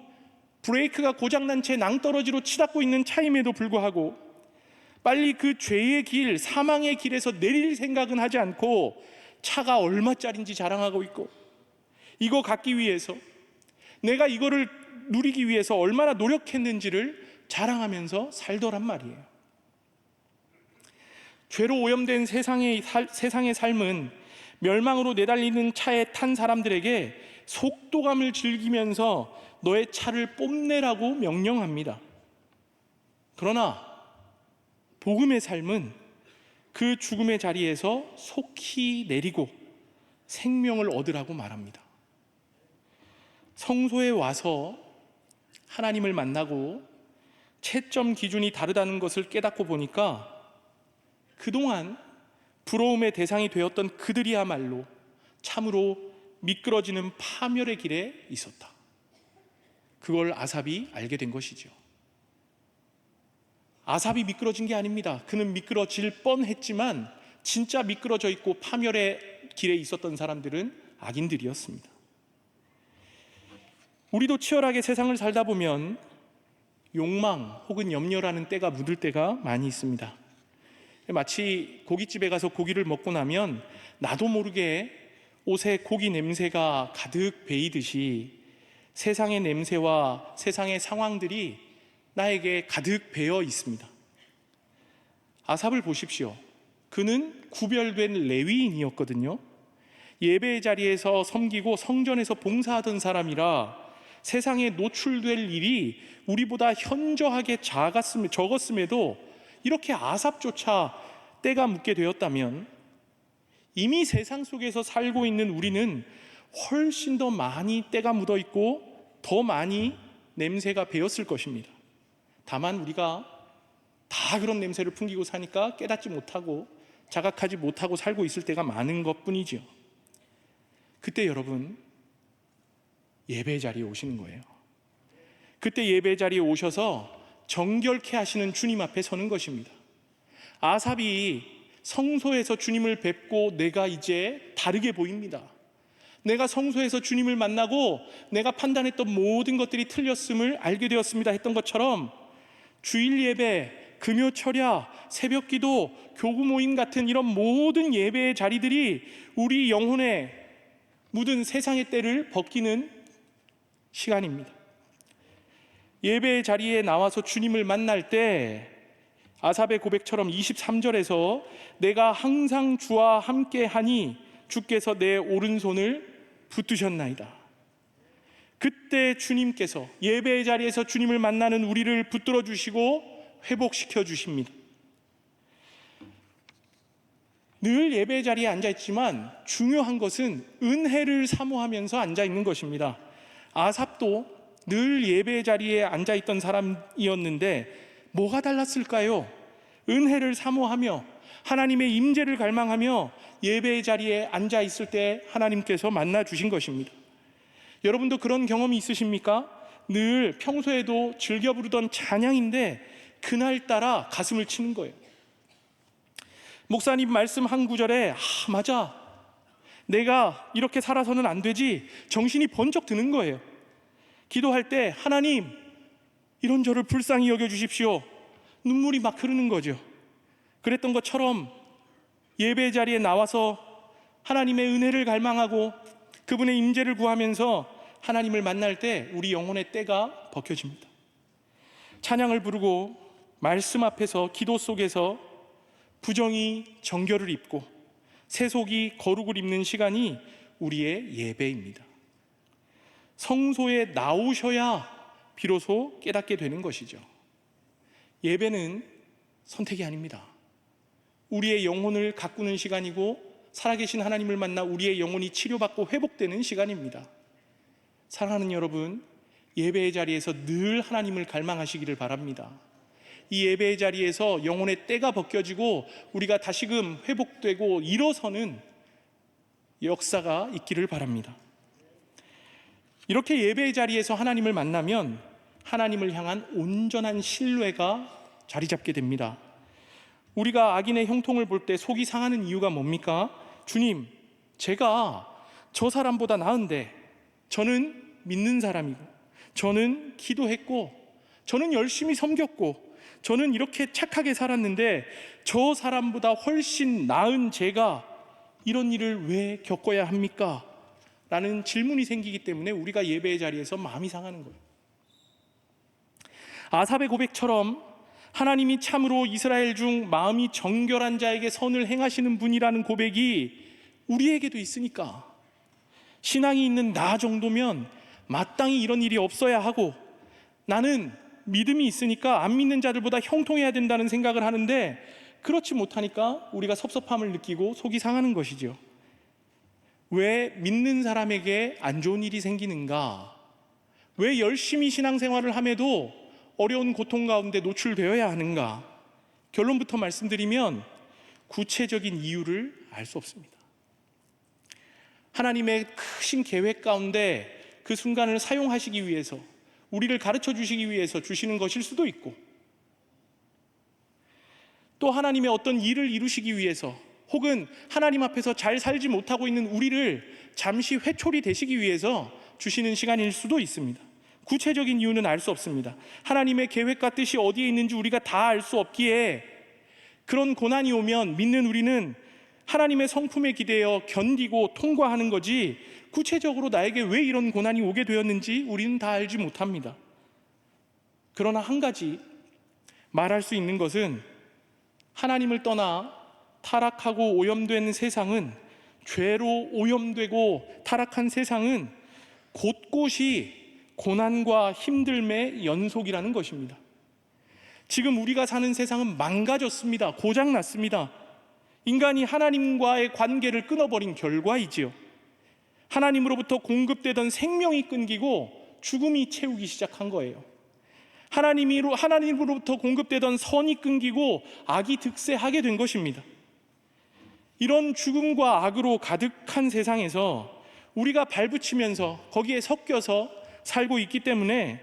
브레이크가 고장난 채 낭떠러지로 치닫고 있는 차임에도 불구하고 빨리 그 죄의 길, 사망의 길에서 내릴 생각은 하지 않고 차가 얼마짜린지 자랑하고 있고, 이거 갖기 위해서, 내가 이거를 누리기 위해서 얼마나 노력했는지를 자랑하면서 살더란 말이에요. 죄로 오염된 세상의 삶은 멸망으로 내달리는 차에 탄 사람들에게 속도감을 즐기면서 너의 차를 뽐내라고 명령합니다. 그러나 복음의 삶은 그 죽음의 자리에서 속히 내리고 생명을 얻으라고 말합니다. 성소에 와서 하나님을 만나고 채점 기준이 다르다는 것을 깨닫고 보니까 그동안 부러움의 대상이 되었던 그들이야말로 참으로 미끄러지는 파멸의 길에 있었다. 그걸 아삽이 알게 된 것이죠. 아삽이 미끄러진 게 아닙니다. 그는 미끄러질 뻔했지만 진짜 미끄러져 있고 파멸의 길에 있었던 사람들은 악인들이었습니다. 우리도 치열하게 세상을 살다 보면 욕망 혹은 염려라는 때가 묻을 때가 많이 있습니다. 마치 고깃집에 가서 고기를 먹고 나면 나도 모르게 옷에 고기 냄새가 가득 배이듯이 세상의 냄새와 세상의 상황들이 나에게 가득 배어 있습니다. 아삽을 보십시오. 그는 구별된 레위인이었거든요. 예배의 자리에서 섬기고 성전에서 봉사하던 사람이라 세상에 노출될 일이 우리보다 현저하게 적었음에도 이렇게 아삽조차 때가 묻게 되었다면 이미 세상 속에서 살고 있는 우리는 훨씬 더 많이 때가 묻어 있고 더 많이 냄새가 배었을 것입니다. 다만 우리가 다 그런 냄새를 풍기고 사니까 깨닫지 못하고 자각하지 못하고 살고 있을 때가 많은 것뿐이죠. 그때 여러분 예배 자리에 오시는 거예요. 그때 예배 자리에 오셔서 정결케 하시는 주님 앞에 서는 것입니다. 아삽이 성소에서 주님을 뵙고 내가 이제 다르게 보입니다. 내가 성소에서 주님을 만나고 내가 판단했던 모든 것들이 틀렸음을 알게 되었습니다 했던 것처럼 주일 예배, 금요 철야, 새벽 기도, 교구 모임 같은 이런 모든 예배의 자리들이 우리 영혼에 묻은 세상의 때를 벗기는 시간입니다. 예배의 자리에 나와서 주님을 만날 때 아삽의 고백처럼 23절에서 내가 항상 주와 함께하니 주께서 내 오른손을 붙드셨나이다. 그때 주님께서 예배의 자리에서 주님을 만나는 우리를 붙들어 주시고 회복시켜 주십니다. 늘 예배의 자리에 앉아있지만 중요한 것은 은혜를 사모하면서 앉아있는 것입니다. 아삽도 늘 예배의 자리에 앉아있던 사람이었는데 뭐가 달랐을까요? 은혜를 사모하며 하나님의 임재를 갈망하며 예배의 자리에 앉아있을 때 하나님께서 만나 주신 것입니다. 여러분도 그런 경험이 있으십니까? 늘 평소에도 즐겨 부르던 찬양인데 그날따라 가슴을 치는 거예요. 목사님 말씀 한 구절에 맞아, 내가 이렇게 살아서는 안 되지, 정신이 번쩍 드는 거예요. 기도할 때 하나님, 이런 저를 불쌍히 여겨주십시오. 눈물이 막 흐르는 거죠. 그랬던 것처럼 예배 자리에 나와서 하나님의 은혜를 갈망하고 그분의 임재를 구하면서 하나님을 만날 때 우리 영혼의 때가 벗겨집니다. 찬양을 부르고 말씀 앞에서, 기도 속에서 부정이 정결을 입고 세속이 거룩을 입는 시간이 우리의 예배입니다. 성소에 나오셔야 비로소 깨닫게 되는 것이죠. 예배는 선택이 아닙니다. 우리의 영혼을 가꾸는 시간이고 살아계신 하나님을 만나 우리의 영혼이 치료받고 회복되는 시간입니다. 사랑하는 여러분, 예배의 자리에서 늘 하나님을 갈망하시기를 바랍니다. 이 예배의 자리에서 영혼의 때가 벗겨지고 우리가 다시금 회복되고 일어서는 역사가 있기를 바랍니다. 이렇게 예배의 자리에서 하나님을 만나면 하나님을 향한 온전한 신뢰가 자리 잡게 됩니다. 우리가 악인의 형통을 볼 때 속이 상하는 이유가 뭡니까? 주님, 제가 저 사람보다 나은데, 저는 믿는 사람이고, 저는 기도했고, 저는 열심히 섬겼고, 저는 이렇게 착하게 살았는데 저 사람보다 훨씬 나은 제가 이런 일을 왜 겪어야 합니까? 라는 질문이 생기기 때문에 우리가 예배의 자리에서 마음이 상하는 거예요. 아삽의 고백처럼 하나님이 참으로 이스라엘 중 마음이 정결한 자에게 선을 행하시는 분이라는 고백이 우리에게도 있으니까 신앙이 있는 나 정도면 마땅히 이런 일이 없어야 하고, 나는 믿음이 있으니까 안 믿는 자들보다 형통해야 된다는 생각을 하는데 그렇지 못하니까 우리가 섭섭함을 느끼고 속이 상하는 것이죠. 왜 믿는 사람에게 안 좋은 일이 생기는가? 왜 열심히 신앙생활을 함에도 어려운 고통 가운데 노출되어야 하는가? 결론부터 말씀드리면 구체적인 이유를 알 수 없습니다. 하나님의 크신 계획 가운데 그 순간을 사용하시기 위해서, 우리를 가르쳐 주시기 위해서 주시는 것일 수도 있고, 또 하나님의 어떤 일을 이루시기 위해서, 혹은 하나님 앞에서 잘 살지 못하고 있는 우리를 잠시 회초리 되시기 위해서 주시는 시간일 수도 있습니다. 구체적인 이유는 알 수 없습니다. 하나님의 계획과 뜻이 어디에 있는지 우리가 다 알 수 없기에 그런 고난이 오면 믿는 우리는 하나님의 성품에 기대어 견디고 통과하는 거지, 구체적으로 나에게 왜 이런 고난이 오게 되었는지 우리는 다 알지 못합니다. 그러나 한 가지 말할 수 있는 것은, 하나님을 떠나 타락하고 오염된 세상은, 죄로 오염되고 타락한 세상은 곳곳이 고난과 힘듦의 연속이라는 것입니다. 지금 우리가 사는 세상은 망가졌습니다. 고장났습니다. 인간이 하나님과의 관계를 끊어버린 결과이지요. 하나님으로부터 공급되던 생명이 끊기고 죽음이 채우기 시작한 거예요. 하나님으로부터 공급되던 선이 끊기고 악이 득세하게 된 것입니다. 이런 죽음과 악으로 가득한 세상에서 우리가 발붙이면서 거기에 섞여서 살고 있기 때문에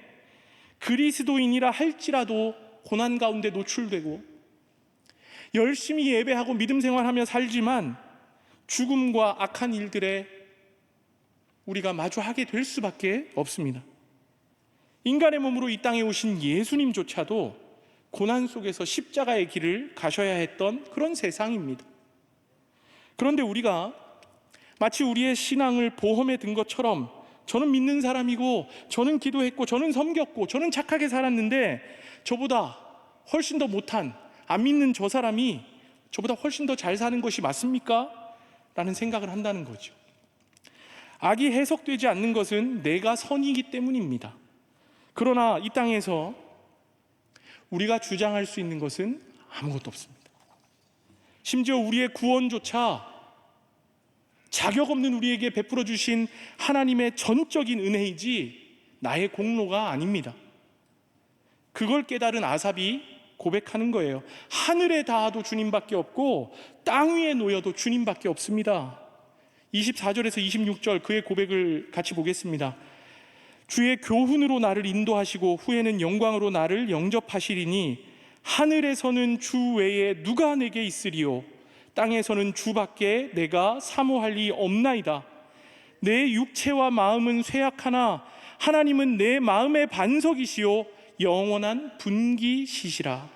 그리스도인이라 할지라도 고난 가운데 노출되고 열심히 예배하고 믿음 생활하며 살지만 죽음과 악한 일들에 우리가 마주하게 될 수밖에 없습니다. 인간의 몸으로 이 땅에 오신 예수님조차도 고난 속에서 십자가의 길을 가셔야 했던 그런 세상입니다. 그런데 우리가 마치 우리의 신앙을 보험에 든 것처럼, 저는 믿는 사람이고, 저는 기도했고, 저는 섬겼고, 저는 착하게 살았는데 저보다 훨씬 더 못한, 안 믿는 저 사람이 저보다 훨씬 더 잘 사는 것이 맞습니까? 라는 생각을 한다는 거죠. 악이 해석되지 않는 것은 내가 선이기 때문입니다. 그러나 이 땅에서 우리가 주장할 수 있는 것은 아무것도 없습니다. 심지어 우리의 구원조차 자격 없는 우리에게 베풀어 주신 하나님의 전적인 은혜이지 나의 공로가 아닙니다. 그걸 깨달은 아삽이 고백하는 거예요. 하늘에 닿아도 주님밖에 없고 땅 위에 놓여도 주님밖에 없습니다. 24절에서 26절 그의 고백을 같이 보겠습니다. 주의 교훈으로 나를 인도하시고 후에는 영광으로 나를 영접하시리니 하늘에서는 주 외에 누가 내게 있으리요 땅에서는 주밖에 내가 사모할 리 없나이다. 내 육체와 마음은 쇠약하나 하나님은 내 마음의 반석이시요 영원한 분기시시라.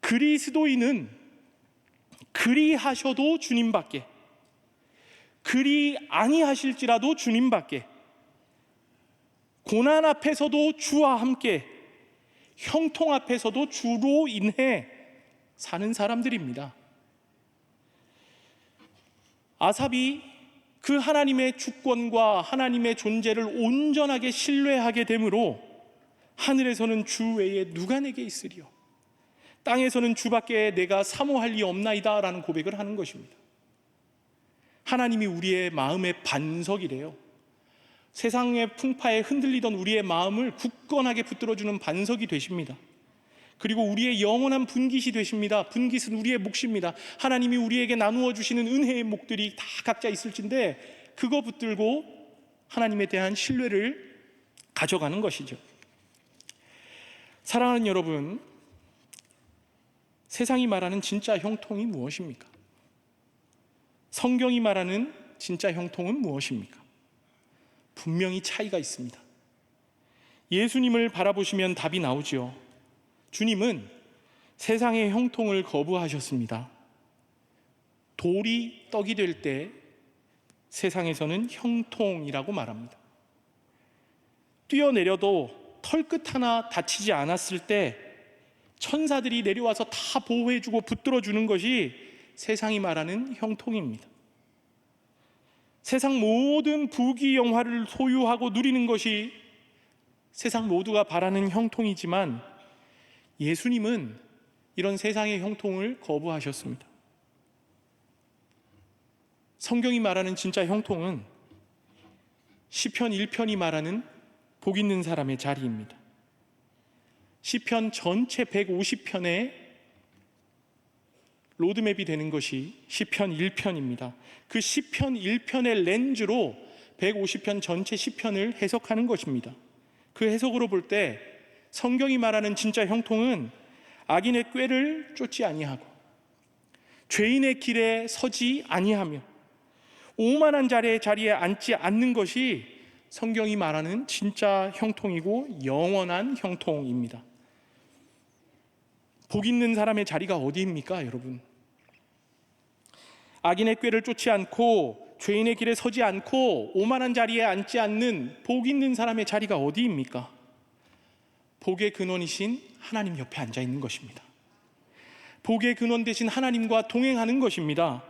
그리스도인은 그리하셔도 주님밖에, 그리 아니하실지라도 주님밖에, 고난 앞에서도 주와 함께, 형통 앞에서도 주로 인해 사는 사람들입니다. 아삽이 그 하나님의 주권과 하나님의 존재를 온전하게 신뢰하게 되므로 하늘에서는 주 외에 누가 내게 있으리요 땅에서는 주밖에 내가 사모할 리 없나이다 라는 고백을 하는 것입니다. 하나님이 우리의 마음의 반석이래요. 세상의 풍파에 흔들리던 우리의 마음을 굳건하게 붙들어주는 반석이 되십니다. 그리고 우리의 영원한 분깃이 되십니다. 분깃은 우리의 몫입니다. 하나님이 우리에게 나누어 주시는 은혜의 몫들이 다 각자 있을진데 그거 붙들고 하나님에 대한 신뢰를 가져가는 것이죠. 사랑하는 여러분, 세상이 말하는 진짜 형통이 무엇입니까? 성경이 말하는 진짜 형통은 무엇입니까? 분명히 차이가 있습니다. 예수님을 바라보시면 답이 나오지요. 주님은 세상의 형통을 거부하셨습니다. 돌이 떡이 될 때 세상에서는 형통이라고 말합니다. 뛰어내려도 털끝 하나 다치지 않았을 때 천사들이 내려와서 다 보호해주고 붙들어주는 것이 세상이 말하는 형통입니다. 세상 모든 부귀 영화를 소유하고 누리는 것이 세상 모두가 바라는 형통이지만 예수님은 이런 세상의 형통을 거부하셨습니다. 성경이 말하는 진짜 형통은 시편 1편이 말하는 복 있는 사람의 자리입니다. 시편 전체 150편의 로드맵이 되는 것이 시편 1편입니다. 그 시편 1편의 렌즈로 150편 전체 시편을 해석하는 것입니다. 그 해석으로 볼 때 성경이 말하는 진짜 형통은 악인의 꾀를 쫓지 아니하고 죄인의 길에 서지 아니하며 오만한 자리에 앉지 않는 것이 성경이 말하는 진짜 형통이고 영원한 형통입니다. 복 있는 사람의 자리가 어디입니까, 여러분? 악인의 꾀를 쫓지 않고 죄인의 길에 서지 않고 오만한 자리에 앉지 않는 복 있는 사람의 자리가 어디입니까? 복의 근원이신 하나님 옆에 앉아 있는 것입니다. 복의 근원 되신 하나님과 동행하는 것입니다.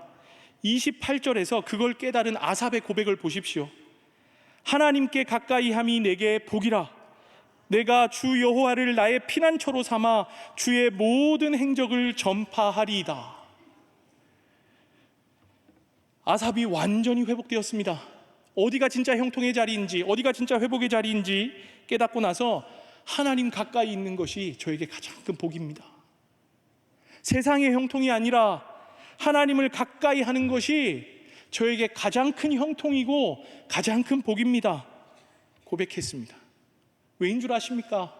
28절에서 그걸 깨달은 아삽의 고백을 보십시오. 하나님께 가까이 함이 내게 복이라. 내가 주 여호와를 나의 피난처로 삼아 주의 모든 행적을 전파하리이다. 아삽이 완전히 회복되었습니다. 어디가 진짜 형통의 자리인지, 어디가 진짜 회복의 자리인지 깨닫고 나서 하나님 가까이 있는 것이 저에게 가장 큰 복입니다. 세상의 형통이 아니라 하나님을 가까이 하는 것이 저에게 가장 큰 형통이고 가장 큰 복입니다. 고백했습니다. 왜인 줄 아십니까?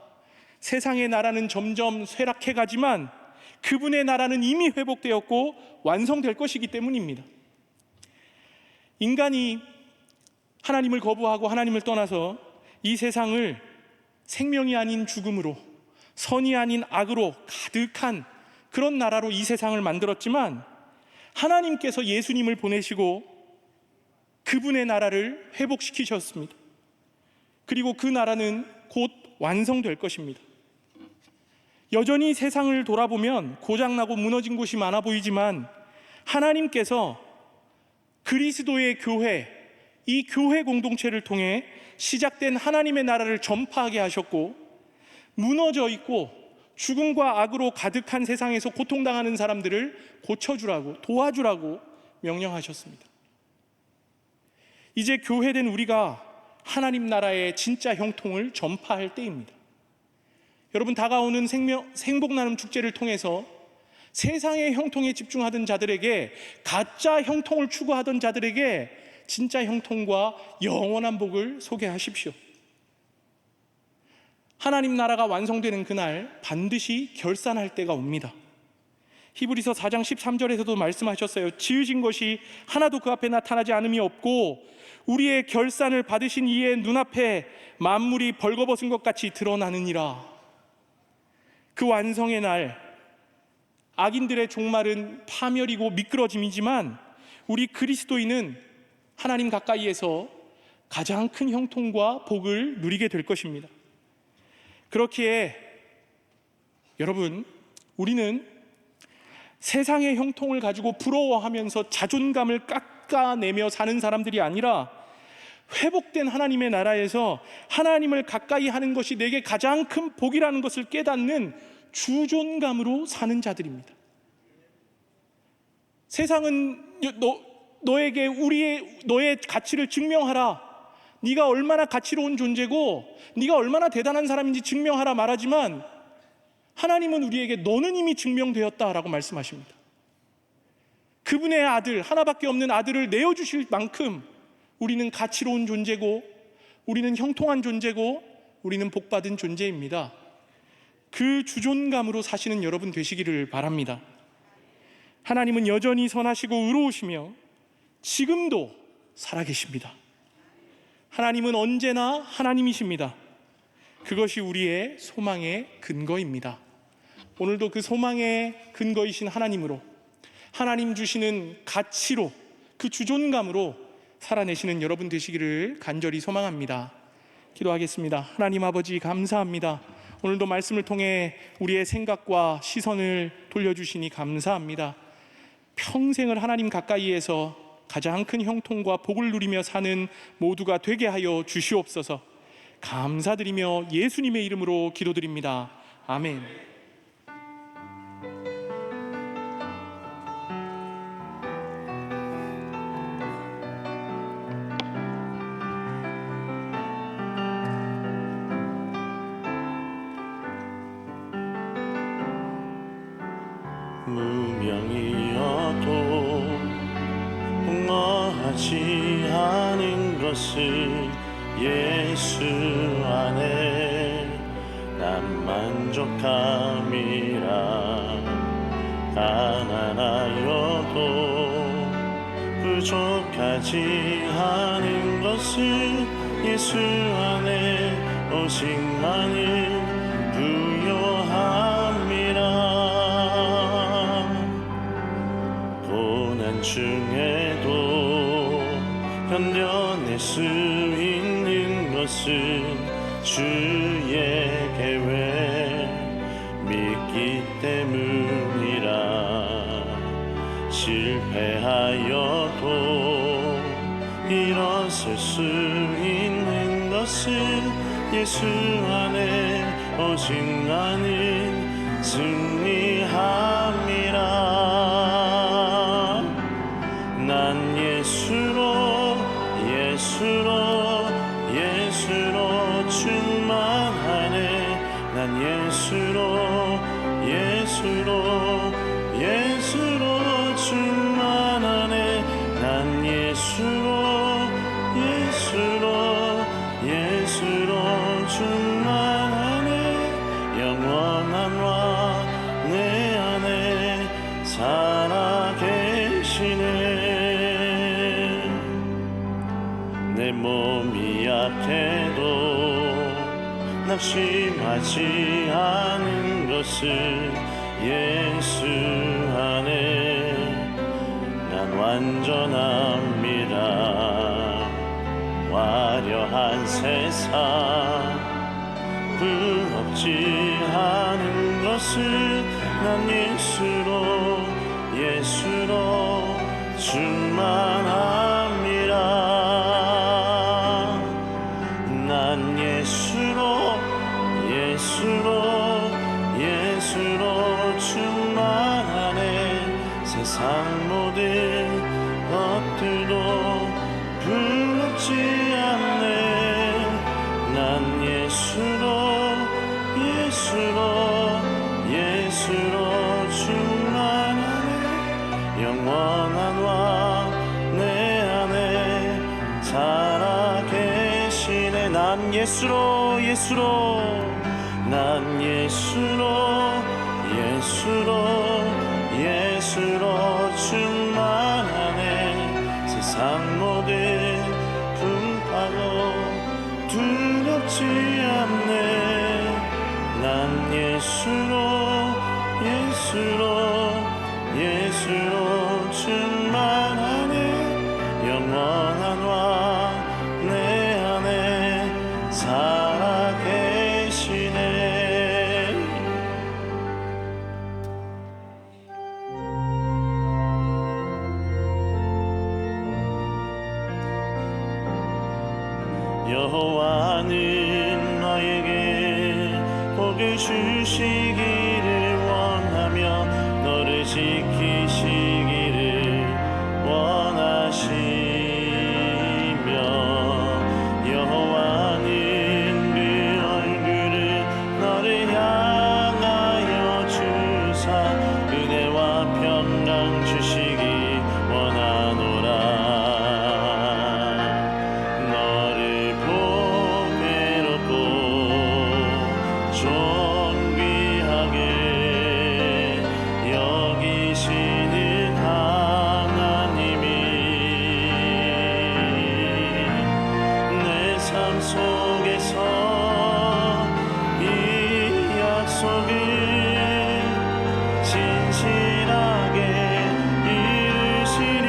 세상의 나라는 점점 쇠락해 가지만 그분의 나라는 이미 회복되었고 완성될 것이기 때문입니다. 인간이 하나님을 거부하고 하나님을 떠나서 이 세상을 생명이 아닌 죽음으로, 선이 아닌 악으로 가득한 그런 나라로 이 세상을 만들었지만 하나님께서 예수님을 보내시고 그분의 나라를 회복시키셨습니다. 그리고 그 나라는 곧 완성될 것입니다. 여전히 세상을 돌아보면 고장나고 무너진 곳이 많아 보이지만 하나님께서 그리스도의 교회, 이 교회 공동체를 통해 시작된 하나님의 나라를 전파하게 하셨고, 무너져 있고 죽음과 악으로 가득한 세상에서 고통당하는 사람들을 고쳐주라고, 도와주라고 명령하셨습니다. 이제 교회된 우리가 하나님 나라의 진짜 형통을 전파할 때입니다. 여러분, 다가오는 행복나눔 축제를 통해서 세상의 형통에 집중하던 자들에게, 가짜 형통을 추구하던 자들에게 진짜 형통과 영원한 복을 소개하십시오. 하나님 나라가 완성되는 그날 반드시 결산할 때가 옵니다. 히브리서 4장 13절에서도 말씀하셨어요. 지으신 것이 하나도 그 앞에 나타나지 않음이 없고 우리의 결산을 받으신 이의 눈앞에 만물이 벌거벗은 것 같이 드러나느니라. 그 완성의 날, 악인들의 종말은 파멸이고 미끄러짐이지만 우리 그리스도인은 하나님 가까이에서 가장 큰 형통과 복을 누리게 될 것입니다. 그렇기에 여러분, 우리는 세상의 형통을 가지고 부러워하면서 자존감을 깎아내며 사는 사람들이 아니라 회복된 하나님의 나라에서 하나님을 가까이 하는 것이 내게 가장 큰 복이라는 것을 깨닫는 주존감으로 사는 자들입니다. 세상은 너에게 너의 가치를 증명하라, 네가 얼마나 가치로운 존재고 네가 얼마나 대단한 사람인지 증명하라 말하지만 하나님은 우리에게 너는 이미 증명되었다라고 말씀하십니다. 그분의 아들, 하나밖에 없는 아들을 내어주실 만큼 우리는 가치로운 존재고 우리는 형통한 존재고 우리는 복받은 존재입니다. 그 주존감으로 사시는 여러분 되시기를 바랍니다. 하나님은 여전히 선하시고 의로우시며 지금도 살아계십니다. 하나님은 언제나 하나님이십니다. 그것이 우리의 소망의 근거입니다. 오늘도 그 소망의 근거이신 하나님으로, 하나님 주시는 가치로, 그 주존감으로 살아내시는 여러분 되시기를 간절히 소망합니다. 기도하겠습니다. 하나님 아버지, 감사합니다. 오늘도 말씀을 통해 우리의 생각과 시선을 돌려주시니 감사합니다. 평생을 하나님 가까이에서 가장 큰 형통과 복을 누리며 사는 모두가 되게 하여 주시옵소서. 감사드리며 예수님의 이름으로 기도드립니다. 아멘. 무명이어도 흥어하지 않은 것을 예수 안에 난 만족함이라. 가난하여도 부족하지 않은 것을 예수 안에 오직 나는 부요함이라. 고난 중에도 견뎌낼 수 있는 것은 주의 계획 믿기 때문이라. 실패하여도 일어설 수 있는 것은 예수 안에 오직 나는 승리함이라. 난 예수로 충만하네. 난 예수로 충만하네. 난 예수로 충만하네. 영원한 왕 내 안에 살아계시네. 내 몸이 약해도 낙심하지 않은 것을 예수 안에 난 완전합니다. 화려한 세상 부럽지 않은 것을 난 예수로 충만합니다. 난 예수로 충만하네. 세상 모든 것들도 부럽지 않네. 난 예수로 충만하네. 영원한 왕 내 안에 예수로 예수로 난 예수로 예수로 충만하네. 세상 모든 풍파도 두렵지 않네. 난 예수로 충만하네. 영원한 왕 내 안에 살아계시네. 여호와는 너에게 복을 주시기를 원하며 너를 지키시기를 원하시며 여호와는 그 얼굴을 너를 향하여 주사 은혜와 평강 주시기 원하노라. 너를 보배롭고 존귀하게 여기시는 하나님이 내 삶 속에서 이 약속을 진실하게 이루시니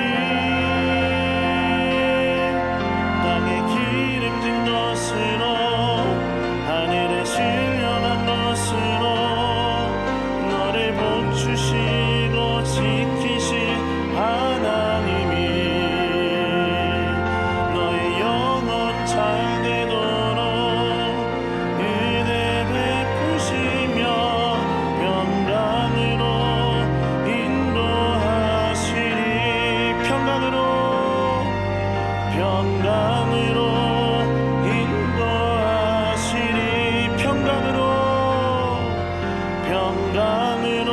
땅에 기름진 것으로 하늘에 신령한 것으로 너를 복주시고 지키실 하나님이 너의 영혼 잘 되도록 은혜 베푸시며 평강으로 인도하시리. 평강으로 인도하시리. 평강으로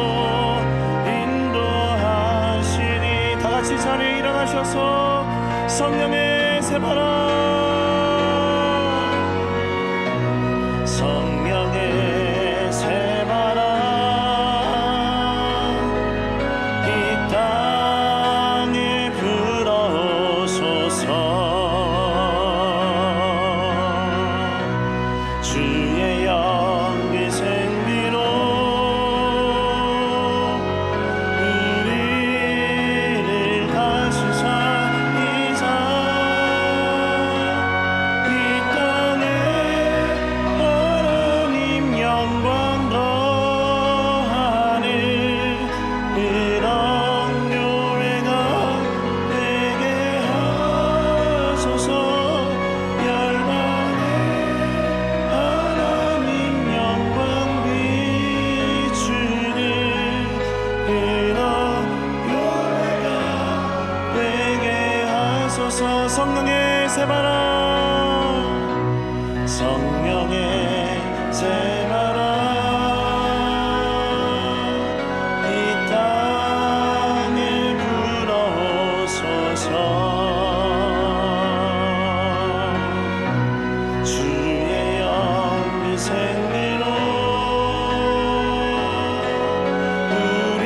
인도하시니. 다 같이 자리에 일어나셔서 성령의 새바람 성령의 새바람 이 땅에 불어오소서. 주의 영그 생기로 우리를 다시사 이 땅에 하나님 영광 더하는 그런 교회가 되게 하소서. 열방에 하나님 영광 비추는 그런 교회가 되게 하소서. 성령의 새바람 성령의 새바람 이 땅에 불어오소서. 주의 영이 생기로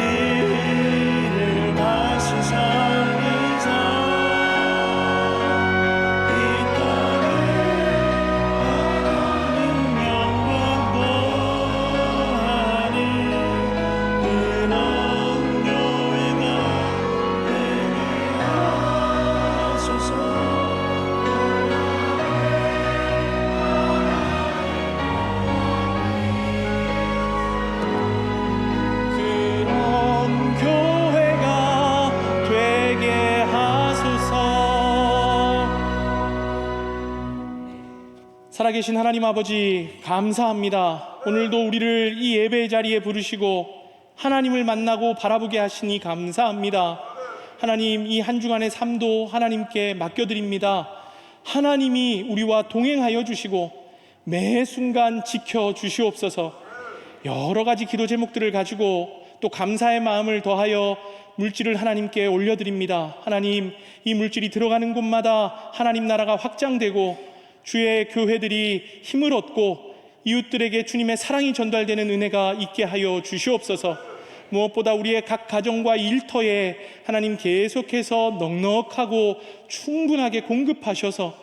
우리를 다시 살리사 이 땅에 하나님 영광 더하는 그런 교회가 되게 하소서. 그런 교회가 되게 하소서. 살아계신 하나님 아버지, 감사합니다. 오늘도 우리를 이 예배의 자리에 부르시고 하나님을 만나고 바라보게 하시니 감사합니다. 하나님, 이 한 주간의 삶도 하나님께 맡겨드립니다. 하나님이 우리와 동행하여 주시고 매 순간 지켜 주시옵소서. 여러 가지 기도 제목들을 가지고 또 감사의 마음을 더하여 물질을 하나님께 올려드립니다. 하나님, 이 물질이 들어가는 곳마다 하나님 나라가 확장되고 주의 교회들이 힘을 얻고 이웃들에게 주님의 사랑이 전달되는 은혜가 있게 하여 주시옵소서. 무엇보다 우리의 각 가정과 일터에 하나님 계속해서 넉넉하고 충분하게 공급하셔서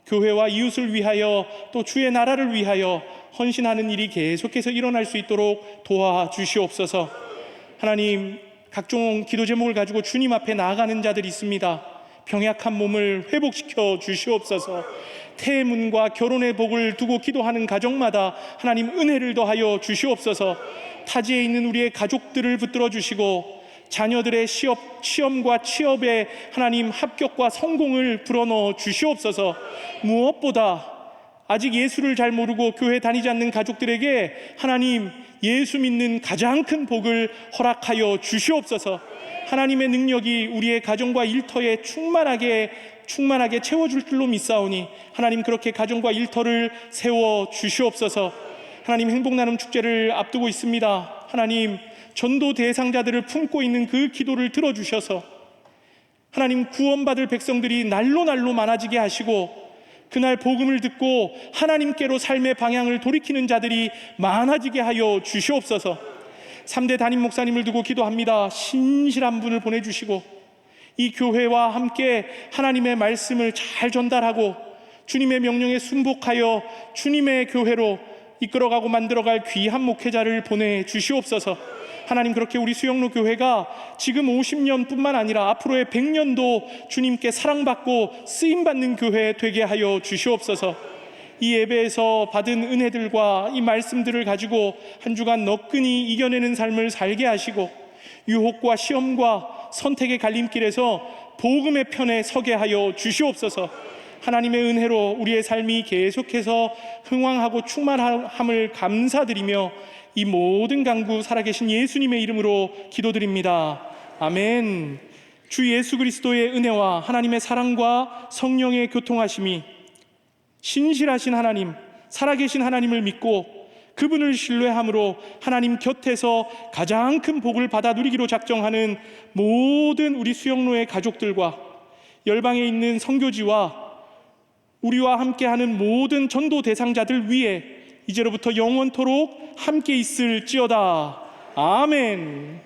교회와 이웃을 위하여 또 주의 나라를 위하여 헌신하는 일이 계속해서 일어날 수 있도록 도와주시옵소서. 하나님, 각종 기도 제목을 가지고 주님 앞에 나아가는 자들이 있습니다. 병약한 몸을 회복시켜 주시옵소서. 태문과 결혼의 복을 두고 기도하는 가정마다 하나님 은혜를 더하여 주시옵소서. 타지에 있는 우리의 가족들을 붙들어 주시고 자녀들의 시험과 취업에 하나님 합격과 성공을 불어넣어 주시옵소서. 무엇보다 아직 예수를 잘 모르고 교회 다니지 않는 가족들에게 하나님 예수 믿는 가장 큰 복을 허락하여 주시옵소서. 하나님의 능력이 우리의 가정과 일터에 충만하게 채워줄 줄로 믿사오니 하나님 그렇게 가정과 일터를 세워 주시옵소서. 하나님, 행복 나눔 축제를 앞두고 있습니다. 하나님, 전도 대상자들을 품고 있는 그 기도를 들어주셔서 하나님, 구원받을 백성들이 날로 많아지게 하시고 그날 복음을 듣고 하나님께로 삶의 방향을 돌이키는 자들이 많아지게 하여 주시옵소서. 3대 담임 목사님을 두고 기도합니다. 신실한 분을 보내주시고 이 교회와 함께 하나님의 말씀을 잘 전달하고 주님의 명령에 순복하여 주님의 교회로 이끌어가고 만들어갈 귀한 목회자를 보내주시옵소서. 하나님, 그렇게 우리 수영로 교회가 지금 50년뿐만 아니라 앞으로의 100년도 주님께 사랑받고 쓰임받는 교회 되게 하여 주시옵소서. 이 예배에서 받은 은혜들과 이 말씀들을 가지고 한 주간 너끈히 이겨내는 삶을 살게 하시고 유혹과 시험과 선택의 갈림길에서 복음의 편에 서게 하여 주시옵소서. 하나님의 은혜로 우리의 삶이 계속해서 흥왕하고 충만함을 감사드리며 이 모든 간구 살아계신 예수님의 이름으로 기도드립니다. 아멘. 주 예수 그리스도의 은혜와 하나님의 사랑과 성령의 교통하심이 신실하신 하나님, 살아계신 하나님을 믿고 그분을 신뢰함으로 하나님 곁에서 가장 큰 복을 받아 누리기로 작정하는 모든 우리 수영로의 가족들과 열방에 있는 선교지와 우리와 함께하는 모든 전도 대상자들 위에 이제로부터 영원토록 함께 있을지어다. 아멘.